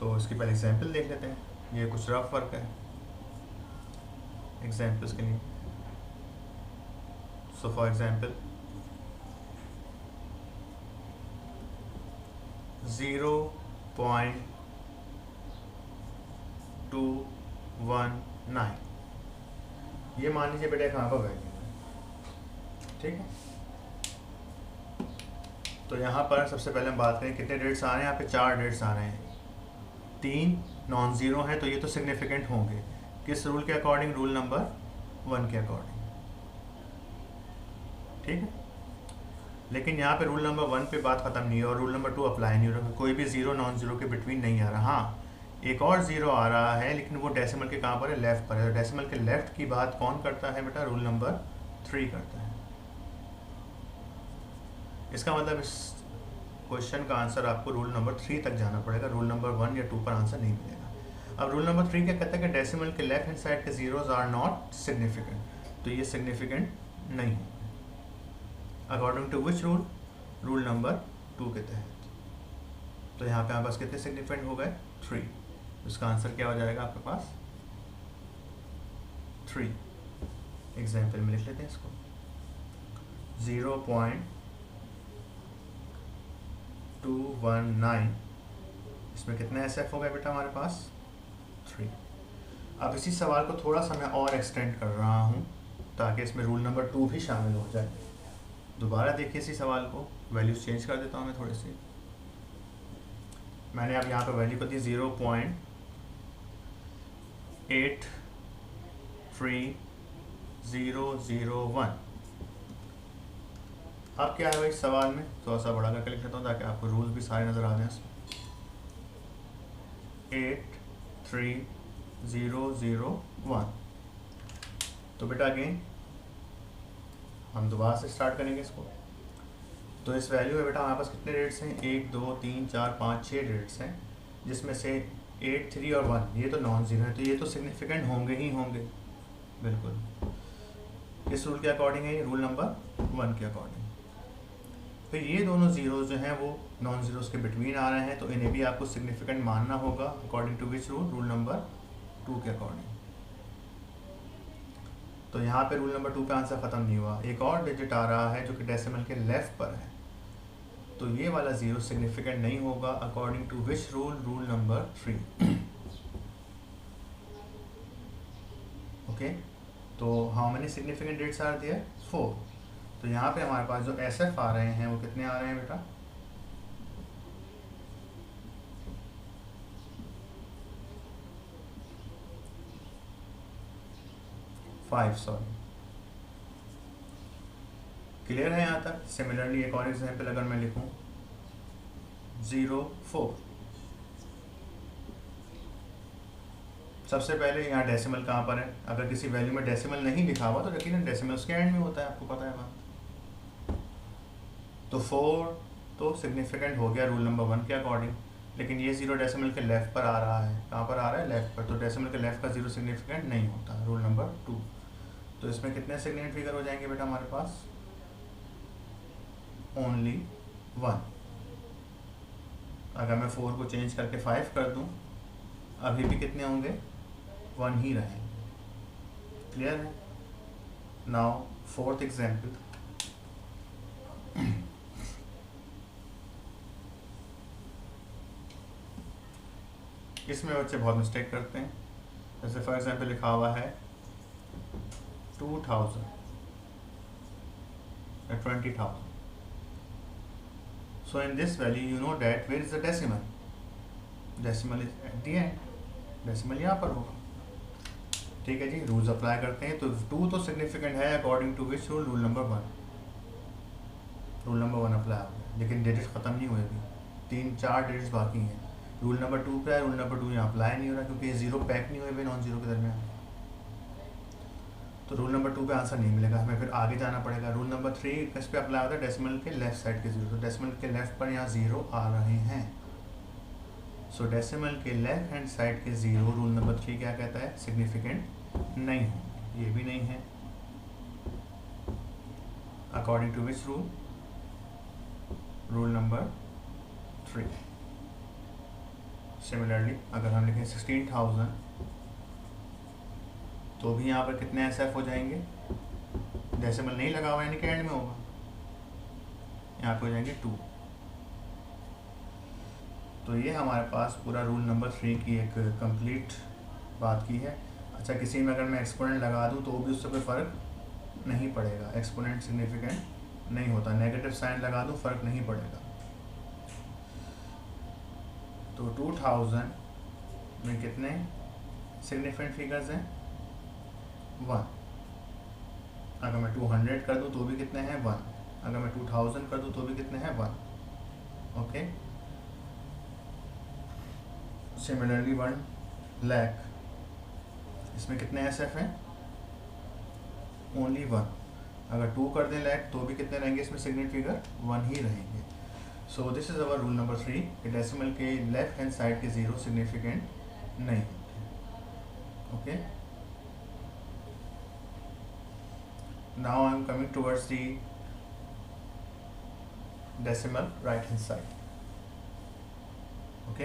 तो इसकी पहले एग्जांपल देख लेते हैं। ये कुछ रफ वर्क है एग्जांपल्स के लिए। सो फॉर एग्जांपल 0.219, ये मान लीजिए बेटा कहाँ पर वैल्यू है। ठीक है, तो यहाँ पर सबसे पहले हम बात करें कितने डेट्स आ रहे हैं। यहाँ पे 4 डेट्स आ रहे हैं, 3 नॉन ज़ीरो हैं, तो ये तो सिग्निफिकेंट होंगे। किस रूल के अकॉर्डिंग? रूल नंबर 1 के अकॉर्डिंग। ठीक है, लेकिन यहाँ पे रूल नंबर 1 पे बात ख़त्म नहीं है और रूल नंबर 2 अप्लाई नहीं हो रहा। कोई भी ज़ीरो नॉन ज़ीरो के बिटवीन नहीं आ रहा। हाँ, एक और ज़ीरो आ रहा है लेकिन वो डेसिमल के कहाँ पर है? लेफ़्ट पर है। डेसिमल के लेफ़्ट की बात कौन करता है बेटा? रूल नंबर 3 करता है। इसका मतलब इस क्वेश्चन का आंसर आपको रूल नंबर 3 तक जाना पड़ेगा, रूल नंबर 1 या 2 पर आंसर नहीं मिलेगा। अब रूल नंबर 3 क्या कहता है कि डेसिमल के लेफ्ट हैंड साइड के ज़ीरोज़ आर नॉट सिग्निफिकेंट, तो ये सिग्निफिकेंट नहीं है according to which rule? Rule number 2 के तहत। तो यहाँ पे हमारे पास कितने सिग्निफिकेंट हो गए? 3। इसका आंसर क्या हो जाएगा आपके पास? 3। एग्जाम्पल में लिख लेते हैं इसको, 0.219, इसमें कितने SF हो गए बेटा हमारे पास? 3। अब इसी सवाल को थोड़ा सा मैं और एक्सटेंड कर रहा हूँ ताकि इसमें रूल नंबर 2 भी शामिल हो जाए। दोबारा देखिए इसी सवाल को, वैल्यूज चेंज कर देता हूँ मैं थोड़ी सी। मैंने अब यहाँ पर वैल्यू को दी 0.83001। अब क्या है भाई सवाल में? थोड़ा सा बड़ा करके लिख लेता हूँ ताकि आपको रूल्स भी सारे नज़र आ जाएं इसमें। 83001। तो बेटा अगेन हम दोबारा से स्टार्ट करेंगे इसको। तो इस वैल्यू में बेटा हमारे पास कितने डेट्स हैं? 1 2 3 4 5 6 डेट्स हैं, जिसमें से 8 3 और 1 ये तो नॉन ज़ीरो है, तो ये तो सिग्निफिकेंट होंगे ही होंगे बिल्कुल। इस रूल के अकॉर्डिंग है, रूल नंबर 1 के अकॉर्डिंग। फिर ये दोनों ज़ीरो जो हैं वो नॉन ज़ीरोज़ के बिटवीन आ रहे हैं, तो इन्हें भी आपको सिग्निफिकेंट मानना होगा according to which rule? Rule number 2 के अकॉर्डिंग। तो यहाँ पे रूल नंबर 2 पे आंसर ख़त्म नहीं हुआ, एक और डिजिट आ रहा है जो कि डेसिमल के लेफ़्ट पर है, तो ये वाला ज़ीरो सिग्निफिकेंट नहीं होगा according to which rule? Rule number 3। Okay, तो how many significant digits are there? 4। तो यहाँ पे हमारे पास जो SF आ रहे हैं वो कितने आ रहे हैं बेटा? 5, सॉरी। क्लियर है यहाँ तक? सिमिलरली एक और एग्जांपल अगर मैं लिखूँ 0.4, सबसे पहले यहाँ डेसिमल कहाँ पर है? अगर किसी वैल्यू में डेसिमल नहीं लिखा हुआ तो यकीनन डेसिमल उसके एंड में होता है, आपको पता है बात। तो 4 तो सिग्निफिकेंट हो गया रूल नंबर 1 के अकॉर्डिंग, लेकिन ये ज़ीरो डेसिमल के लेफ़्ट पर आ रहा है। कहाँ पर आ रहा है? लेफ़्ट पर, तो डेसिमल के लेफ़्ट का ज़ीरो सिग्निफिकेंट नहीं होता, रूल नंबर 2। तो इसमें कितने सिग्निफिकेंट फिगर हो जाएंगे बेटा हमारे पास? ओनली 1। अगर मैं 4 को चेंज करके 5 कर दूं, अभी भी कितने होंगे? 1 ही रहेंगे। क्लियर है? Now fourth example. इसमें बच्चे बहुत मिस्टेक करते हैं। जैसे फॉर एग्जाम्पल लिखा हुआ है 2000 या 20,000। So in this value you know that where is the decimal? Decimal is at the end. Decimal यहाँ पर होगा। ठीक है जी, रूल्स अप्लाई करते हैं। तो 2 तो सिग्निफिकेंट है according to which rule? Rule number 1 apply हो गया, लेकिन डिजिट ख़त्म नहीं हुए अभी, 3-4 डिजिट्स बाकी हैं। रूल नंबर 2 पे है, रूल नंबर 2 यहाँ अप्लाई नहीं हो रहा क्योंकि जीरो पैक नहीं हुए हुए नॉन जीरो के दरमियान। तो रूल नंबर 2 पे आंसर नहीं मिलेगा, हमें फिर आगे जाना पड़ेगा। रूल नंबर 3 किस पे अप्लाई होता है? डेसिमल के लेफ्ट साइड के जीरो। तो डेसिमल के लेफ्ट पर यहाँ जीरो आ रहे हैं, सो डेसिमल के लेफ्ट हैंड साइड के जीरो रूल नंबर 3 क्या कहता है? सिग्निफिकेंट नहीं है। ये भी नहीं है। According to which rule? Rule number 3। Similarly अगर हम लिखें 16,000 तो भी यहाँ पर कितने SF हो जाएंगे? डेसिमल नहीं लगा हुआ यानी कि एंड में होगा, यहाँ पे हो जाएंगे 2। तो ये हमारे पास पूरा रूल नंबर 3 की एक कंप्लीट बात की है। अच्छा, किसी में अगर मैं एक्सपोनेंट लगा दूँ तो भी उससे कोई फ़र्क नहीं पड़ेगा, एक्सपोनेंट सिग्निफिकेंट नहीं होता। नेगेटिव साइन लगा दूँ फ़र्क नहीं पड़ेगा। तो 2000 में कितने सिग्निफिकेंट फिगर्स हैं? 1। अगर मैं 200 कर दूं तो भी कितने हैं? 1। अगर मैं 2000 कर दूं तो भी कितने हैं? 1। ओके। सिमिलरली 1 लाख, इसमें कितने SF हैं? ओनली 1। अगर 2 कर दें लाख तो भी कितने रहेंगे? इसमें सिग्निफिकेंट फिगर 1 ही रहेंगे। सो this is our rule number 3 कि डेसिमल के लेफ्ट हैंड साइड के जीरो सिग्निफिकेंट नहीं होते। Okay, now I am coming towards the decimal right hand side. Okay,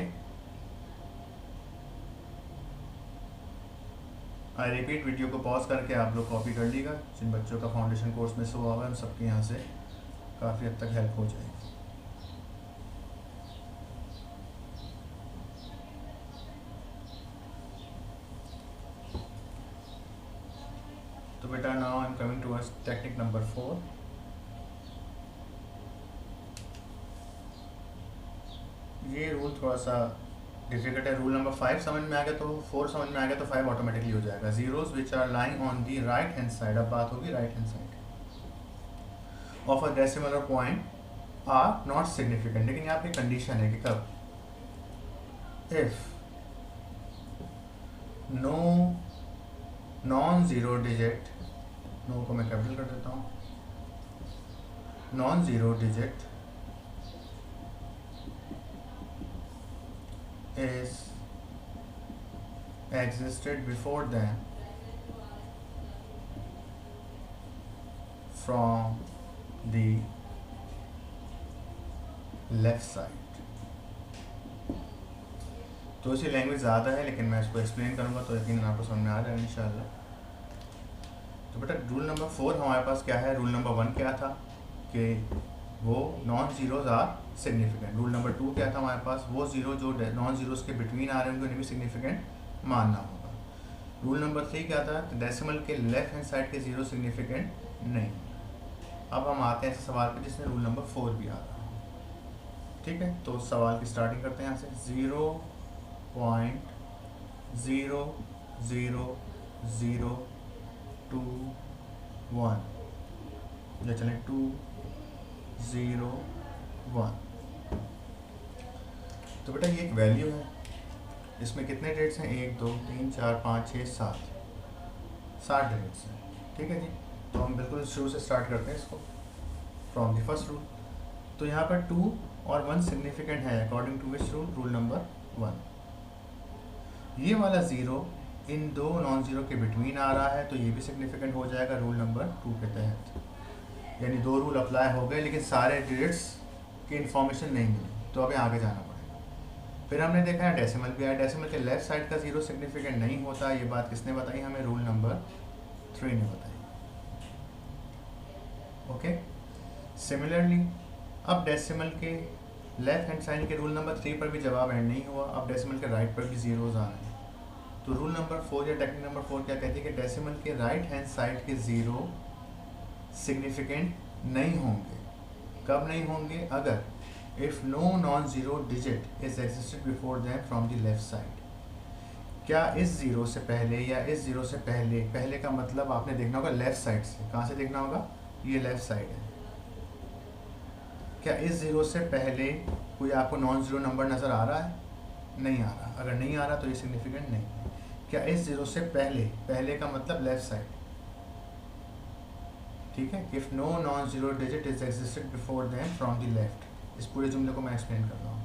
I repeat, video को पॉज करके आप लोग कॉपी कर लीजिएगा। जिन बच्चों का फाउंडेशन कोर्स में से हुआ हुआ है उन सबके यहाँ से काफ़ी हद तक हेल्प हो जाएगी। तो बेटा now I am coming towards technique number 4। ये रूल थोड़ा सा डिफिकल्ट है। रूल नंबर 5 समझ में आ गया तो 4 समझ में आ गया तो 5 ऑटोमेटिकली हो जाएगा। Zeros which are lying on the right hand side, अब बात होगी right hand side of a decimal और पॉइंट आर नॉट सिग्निफिकेंट। लेकिन यहाँ पे कंडीशन है कि कब? If no non zero digit, no को मैं कैपिटल कर देता हूँ, non zero digit is existed before them from the left side। तो इसी लैंग्वेज ज़्यादा है लेकिन मैं इसको एक्सप्लेन करूँगा तो यकीनन आपको समझ में आ जाएगा इंशाल्लाह। तो बेटा रूल नंबर 4 हमारे पास क्या है? रूल नंबर 1 क्या था कि वो non zeros are significant. Rule number 2 क्या था हमारे पास? वो जीरो जो नॉन जीरोज के बिटवीन आ रहे हैं उनको भी सिग्निफिकेंट मानना होगा। रूल नंबर 3 क्या था? डेसिमल के लेफ्ट हैंड साइड के जीरो सिग्निफिकेंट नहीं। अब हम आते हैं ऐसे सवाल पे जिसमें रूल नंबर 4 भी आ रहा है। ठीक है, तो सवाल की स्टार्टिंग करते हैं यहाँ से। 0.0001 या चलें 201। तो बेटा ये एक वैल्यू है, इसमें कितने डिजिट्स हैं? 1 2 3 4 5 6 7 डिजिट्स हैं। ठीक है जी, तो हम बिल्कुल शुरू से स्टार्ट करते हैं इसको फ्रॉम द फर्स्ट रूल। तो यहाँ पर 2 और 1 सिग्निफिकेंट है according to which rule? Rule number 1। ये वाला ज़ीरो इन दो नॉन ज़ीरो के बिटवीन आ रहा है तो ये भी सिग्निफिकेंट हो जाएगा रूल नंबर 2 के तहत। यानी दो रूल अप्लाई हो गए लेकिन सारे डिजिट्स की इन्फॉर्मेशन नहीं मिली, तो अभी आगे जाना पड़ेगा। फिर हमने देखा है डेसिमल भी आया, डेसिमल के लेफ्ट साइड का ज़ीरो सिग्निफिकेंट नहीं होता। ये बात किसने बताई हमें? रूल नंबर 3 ने बताई। ओके, सिमिलरली अब डेसिमल के लेफ्ट हैंड साइड के रूल नंबर 3 पर भी जवाब एंड नहीं हुआ, अब डेसिमल के राइट पर भी ज़ीरोज़ आ रहे हैं। तो रूल नंबर 4 या टेक्निक नंबर 4 क्या कहती है कि डेसिमल के राइट हैंड साइड के ज़ीरो सिग्निफिकेंट नहीं होंगे। कब नहीं होंगे? अगर if no non zero digit is existed before them from the left side. क्या इस ज़ीरो से पहले या इस ज़ीरो से पहले, पहले का मतलब आपने देखना होगा लेफ़्ट साइड से। कहाँ से देखना होगा? ये लेफ़्ट साइड है। क्या इस ज़ीरो से पहले कोई आपको नॉन ज़ीरो नंबर नज़र आ रहा है? नहीं आ रहा। अगर नहीं आ रहा तो ये सिग्निफिकेंट नहीं है। क्या इस ज़ीरो से पहले, पहले का मतलब लेफ़्ट साइड, ठीक है? If no non zero digit is existed before them from the left. इस पूरे जुमले को मैं एक्सप्लेन कर रहा हूँ।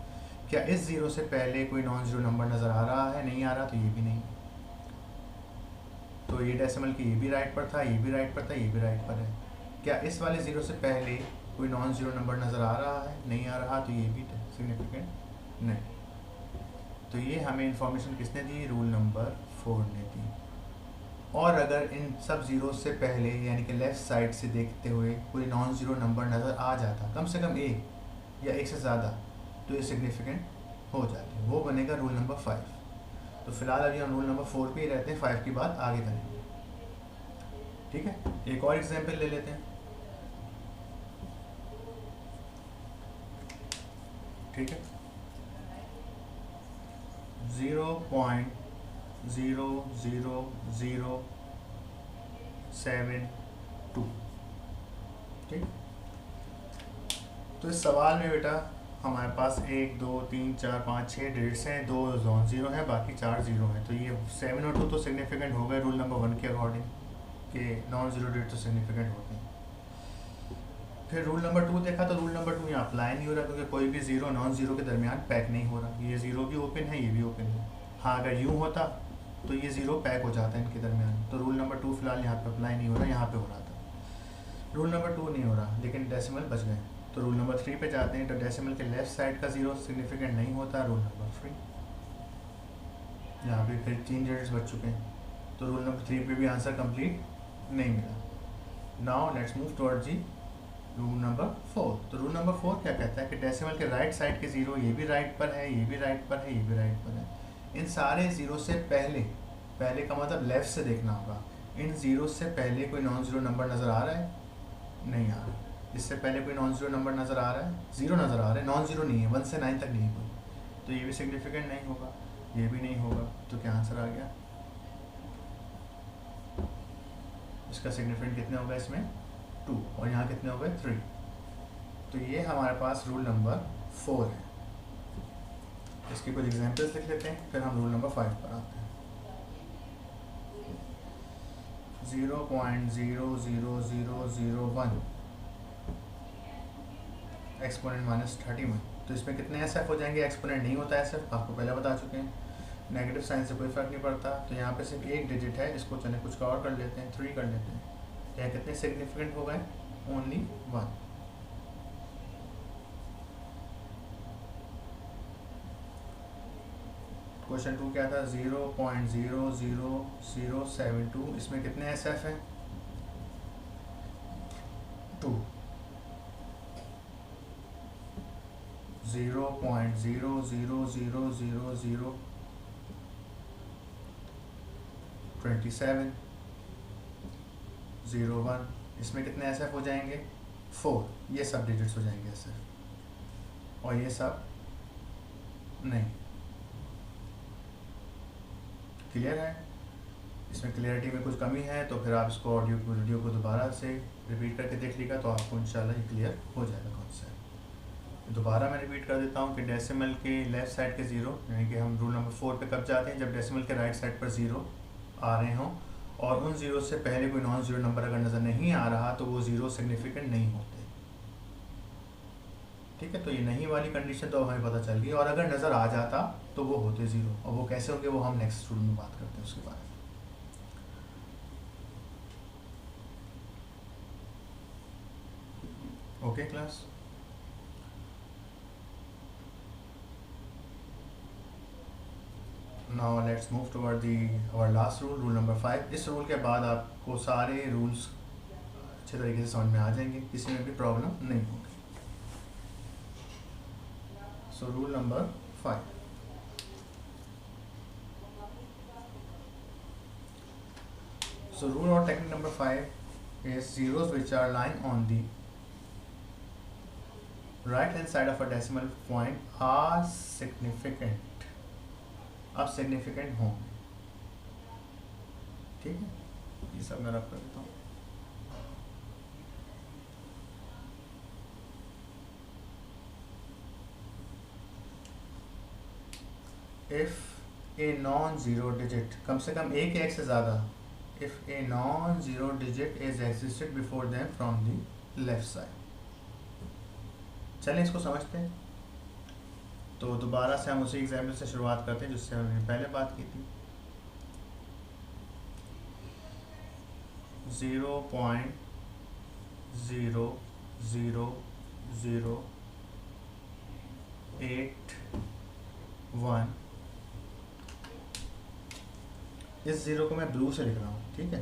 क्या इस ज़ीरो से पहले कोई नॉन ज़ीरो नंबर नज़र आ रहा है? नहीं आ रहा, तो ये भी नहीं। तो ये डेसिमल की ये भी राइट पर था, ये भी राइट पर था, ये भी राइट पर है। क्या इस वाले ज़ीरो से पहले कोई नॉन ज़ीरो नंबर नज़र आ रहा है? नहीं आ रहा, तो ये भी सिग्निफिकेंट नहीं। तो ये हमें इंफॉर्मेशन किसने दी? रूल नंबर 4 ने दी। और अगर इन सब ज़ीरो से पहले यानी कि लेफ़्ट साइड से देखते हुए कोई नॉन ज़ीरो नंबर नज़र आ जाता, कम से कम एक या एक से ज़्यादा, तो ये सिग्निफिकेंट हो जाती, वो बनेगा रूल नंबर 5। तो फिलहाल अभी हम रूल नंबर 4 पे ही रहते हैं, 5 की बात आगे करेंगे। ठीक है, एक और एग्जाम्पल ले लेते हैं। ठीक है, 0.00072। ठीक, तो इस सवाल में बेटा हमारे पास 1 2 3 4 5 6 डिजिट्स हैं, 2 नॉन ज़ीरो हैं, बाकी 4 ज़ीरो हैं। तो ये 7 और 2 तो सिग्निफिकेंट हो गए रूल नंबर 1 के अकॉर्डिंग कि नॉन ज़ीरो डिजिट तो सिग्निफिकेंट होते हैं। फिर रूल नंबर 2 देखा तो रूल नंबर 2 यहाँ अप्लाई नहीं हो रहा क्योंकि कोई भी ज़ीरो नॉन ज़ीरो के दरमियान पैक नहीं हो रहा। ये ज़ीरो भी ओपन है, ये भी ओपन है। हाँ, अगर यूँ होता तो ये ज़ीरो पैक हो जाता है इनके दरमियान। तो रूल नंबर 2 फिलहाल यहाँ पे अप्लाई नहीं हो रहा, यहाँ पे हो रहा था। रूल नंबर 2 नहीं हो रहा लेकिन डेसिमल बच गए। तो रूल नंबर 3 पे जाते हैं। तो डेसिमल के लेफ़्ट साइड का ज़ीरो सिग्निफिकेंट नहीं होता, रूल नंबर 3। यहाँ पे फिर 3 डिजिट्स बच चुके हैं, तो रूल नंबर 3 पे भी आंसर कंप्लीट नहीं मिला। नाउ लेट्स मूव टुवर्ड्स जी रूल नंबर 4। तो रूल नंबर 4 क्या कहता है कि डेसिमल के राइट साइड के ज़ीरो ये भी राइट पर है, ये भी राइट पर है, ये भी राइट पर है। इन सारे ज़ीरो से पहले, पहले का मतलब लेफ़्ट से देखना होगा, इन ज़ीरो से पहले कोई नॉन ज़ीरो नंबर नज़र आ रहा है? नहीं आ रहा। इससे पहले कोई नॉन ज़ीरो नंबर नज़र आ रहा है? ज़ीरो नज़र आ रहा है, नॉन ज़ीरो नहीं है, 1 से 9 तक नहीं कोई, तो ये भी सिग्निफिकेंट नहीं होगा, ये भी नहीं होगा। तो क्या आंसर आ गया? इसका सिग्निफिकेंट कितने हो गए इसमें? 2, और यहाँ कितने हो गए? 3। तो ये हमारे पास रूल नंबर 4 है। इसके कुछ एग्जांपल्स लिख लेते हैं, फिर हम रूल नंबर 5 पर आते हैं। 0.00001 एक्सपोनेंट -31। तो इसमें कितने SF हो जाएंगे? एक्सपोनेंट नहीं होता SF, आपको पहले बता चुके हैं। नेगेटिव साइन से कोई फ़र्क नहीं पड़ता। तो यहाँ पे सिर्फ एक डिजिट है, इसको चले कुछ का और कर लेते हैं, 3 कर लेते हैं। तो यहाँ कितने सिग्निफिकेंट हो गए? ओनली 1। क्वेश्चन 2 क्या था? 0.00072। इसमें कितने SF हैं? 2। 0.0000027 01। इसमें कितने SF हो जाएंगे? 4। ये सब डिजिट्स हो जाएंगे SF, और ये सब नहीं। क्लियर है? इसमें क्लियरिटी में कुछ कमी है तो फिर आप इसको ऑडियो को वीडियो को दोबारा से रिपीट करके देख लीजिएगा तो आपको इंशाल्लाह ये क्लियर हो जाएगा कॉन्सेप्ट। दोबारा मैं रिपीट कर देता हूँ कि डेसिमल के लेफ़्ट साइड के ज़ीरो, यानी कि हम रूल नंबर 4 पे कब जाते हैं? जब डेसिमल के राइट साइड पर ज़ीरो आ रहे हों और उन ज़ीरो से पहले कोई नॉन ज़ीरो नंबर अगर नज़र नहीं आ रहा तो वो ज़ीरो सिग्निफिकेंट नहीं होते। ठीक है, तो ये नहीं वाली कंडीशन तो हमें पता चल गई। और अगर नज़र आ जाता तो वो होते ज़ीरो, और वो कैसे होंगे वो हम नेक्स्ट स्टूडेंट में बात करते हैं उसके बारे में। Okay class, now let's move toward the our last rule, rule number 5। इस रूल के बाद आपको सारे रूल्स अच्छे तरीके से समझ में आ जाएंगे, किसी में भी प्रॉब्लम नहीं होगी। So rule number 5, so rule or technique number 5 is zeros which are lying on the right hand side of a decimal point are significant, अब significant होंगे, ठीक है। ये सब मैं रख कर देता हूँ। If a non-zero digit, कम से कम एक या एक से ज़्यादा, if a non-zero digit is existed before them from the left side। चलें इसको समझते हैं। तो दोबारा से हम उसी एग्जाम्पल से शुरुआत करते हैं जिससे हमने पहले बात की थी। 0.00081, इस ज़ीरो को मैं ब्लू से लिख रहा हूँ, ठीक है,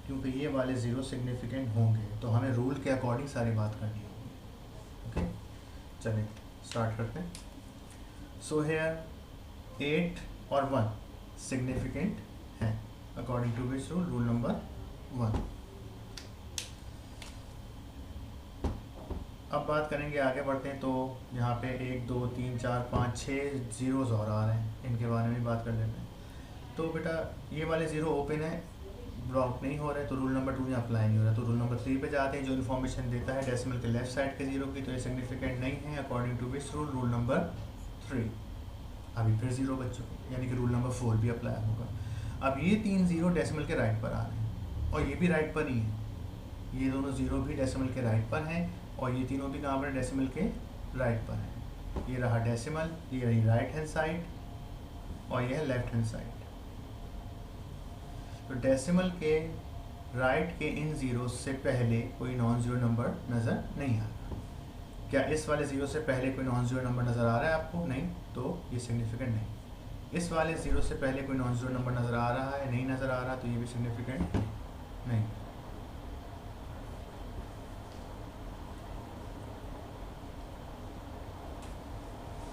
क्योंकि ये वाले ज़ीरो सिग्निफिकेंट होंगे, तो हमें रूल के अकॉर्डिंग सारी बात करनी होगी। ओके, चलिए स्टार्ट करते हैं। सो हेयर 8 और 1 सिग्निफिकेंट हैं according to which rule, rule number 1। अब बात करेंगे, आगे बढ़ते हैं। तो यहाँ पे 1 2 3 4 5 6 ज़ीरोज़ और आ रहे हैं, इनके बारे में बात कर लेते हैं। तो बेटा ये वाले ज़ीरो ओपन है, ब्लॉक नहीं हो रहे, तो रूल नंबर 2 यहाँ अप्लाई नहीं हो रहा। तो रूल नंबर 3 पे जाते हैं, जो इन्फॉर्मेशन देता है डेसिमल के लेफ्ट साइड के ज़ीरो की, तो ये सिग्निफिकेंट नहीं है according to which rule, rule number 3। अभी फिर ज़ीरो बच चुके, यानी कि रूल नंबर 4 भी अप्लाई होगा। अब ये 3 ज़ीरो डेसिमल के राइट पर आ रहे हैं, और ये भी राइट पर ही है, ये दोनों ज़ीरो भी डेसिमल के राइट पर हैं, और ये तीनों भी कहाँ पर डेसिमल के राइट पर हैं। ये रहा डेसिमल, ये रही राइट हैंड साइड, और ये है लेफ्ट हैंड साइड। तो डेसिमल के राइट के इन ज़ीरो से पहले कोई नॉन ज़ीरो नंबर नज़र नहीं आ रहा। क्या इस वाले ज़ीरो से पहले कोई नॉन ज़ीरो नंबर नज़र आ रहा है आपको? नहीं, तो ये सिग्निफिकेंट नहीं। इस वाले ज़ीरो से पहले कोई नॉन ज़ीरो नंबर नज़र आ रहा है? नहीं नज़र आ रहा, तो ये भी सिग्निफिकेंट नहीं।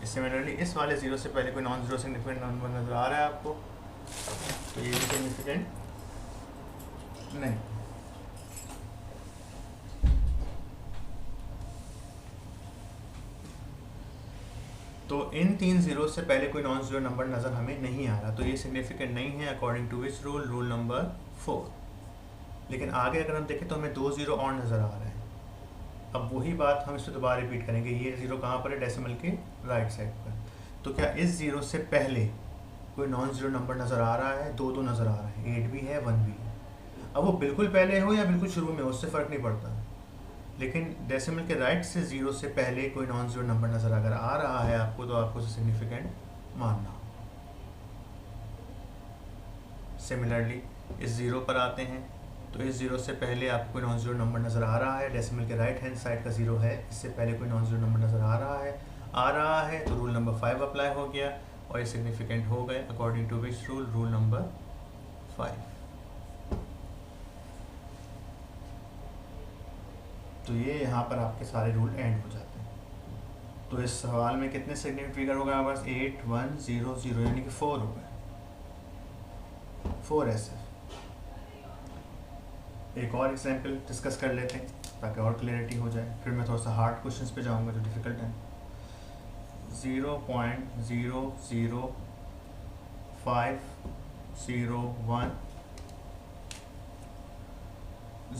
सिमिलरली इस वाले ज़ीरो से पहले कोई नॉन ज़ीरो सिग्निफिकेंट नंबर नज़र आ रहा है आपको, तो ये भी सिग्निफिकेंट नहीं। तो इन 3 ज़ीरो से पहले कोई नॉन ज़ीरो नंबर नज़र हमें नहीं आ रहा, तो ये सिग्निफिकेंट नहीं है according to which rule, rule number 4। लेकिन आगे अगर हम देखें तो हमें 2 ज़ीरो और नज़र आ रहे हैं। अब वही बात हम इसे दोबारा रिपीट करेंगे। ये ज़ीरो कहाँ पर है? डेसिमल के राइट साइड पर। तो क्या इस ज़ीरो से पहले कोई नॉन ज़ीरो नंबर नज़र आ रहा है? दो नज़र आ रहा है, 8 भी है 1 भी है। अब वो बिल्कुल पहले हो या बिल्कुल शुरू में हो, उससे फ़र्क नहीं पड़ता, लेकिन डेसिमल के राइट से ज़ीरो से पहले कोई नॉन ज़ीरो नंबर नज़र अगर आ रहा है आपको, तो आपको उसे सिग्निफिकेंट मानना। सिमिलरली इस ज़ीरो पर आते हैं, तो इस ज़ीरो से पहले आपको कोई नॉन ज़ीरो नंबर नज़र आ रहा है, डेसिमल के राइट हैंड साइड का ज़ीरो है, इससे पहले कोई नॉन ज़ीरो नंबर नज़र आ रहा है, तो रूल नंबर 5 अप्लाई हो गया और ये सिग्निफिकेंट हो गए according to which rule, rule number 5। तो ये यहाँ पर आपके सारे रूल एंड हो जाते हैं। तो इस सवाल में कितने सिग्निफिकेंट फिगर हो गए हमारे पास? 8 1 0 0, यानी कि 4 हो गए, 4 ऐसे। एक और एग्जाम्पल डिस्कस कर लेते हैं ताकि और क्लैरिटी हो जाए, फिर मैं थोड़ा सा हार्ड क्वेश्चंस पे जाऊंगा जो डिफ़िकल्ट हैं। 0.00501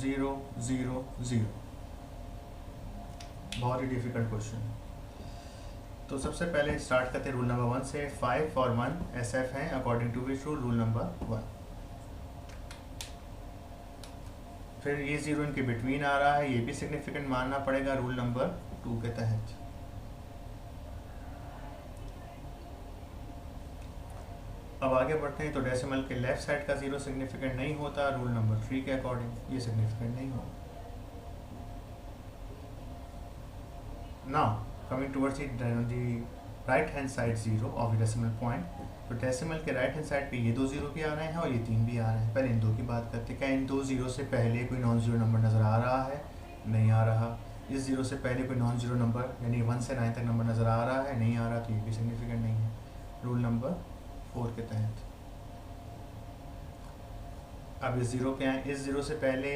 000, बहुत ही डिफ़िकल्ट क्वेश्चन है। तो सबसे पहले स्टार्ट करते हैं रूल नंबर 1 से। 5 और 1 SF हैं according to which rule, rule number 1। फिर ये ज़ीरो इनके बिटवीन आ रहा है, ये भी सिग्निफिकेंट मानना पड़ेगा रूल नंबर 2 के तहत। अब आगे बढ़ते हैं। तो डेसिमल के लेफ्ट साइड का ज़ीरो सिग्निफिकेंट नहीं होता, रूल नंबर 3 के अकॉर्डिंग ये सिग्निफिकेंट नहीं होगा। Now coming towards the right hand side zero of the decimal point, तो डेसिमल के राइट हैंड साइड पे ये 2 जीरो भी आ रहे हैं और ये 3 भी आ रहे हैं। पहले इन दो की बात करते हैं, क्या इन 2 जीरो से पहले कोई नॉन जीरो नंबर नज़र आ रहा है? नहीं आ रहा। इस जीरो से पहले कोई नॉन जीरो नंबर यानी 1 से 9 तक नंबर नज़र आ रहा है? नहीं आ रहा, तो ये भी सिग्निफिकेंट नहीं है रूल नंबर 4 के तहत। अब इस जीरो पे आए, इस जीरो से पहले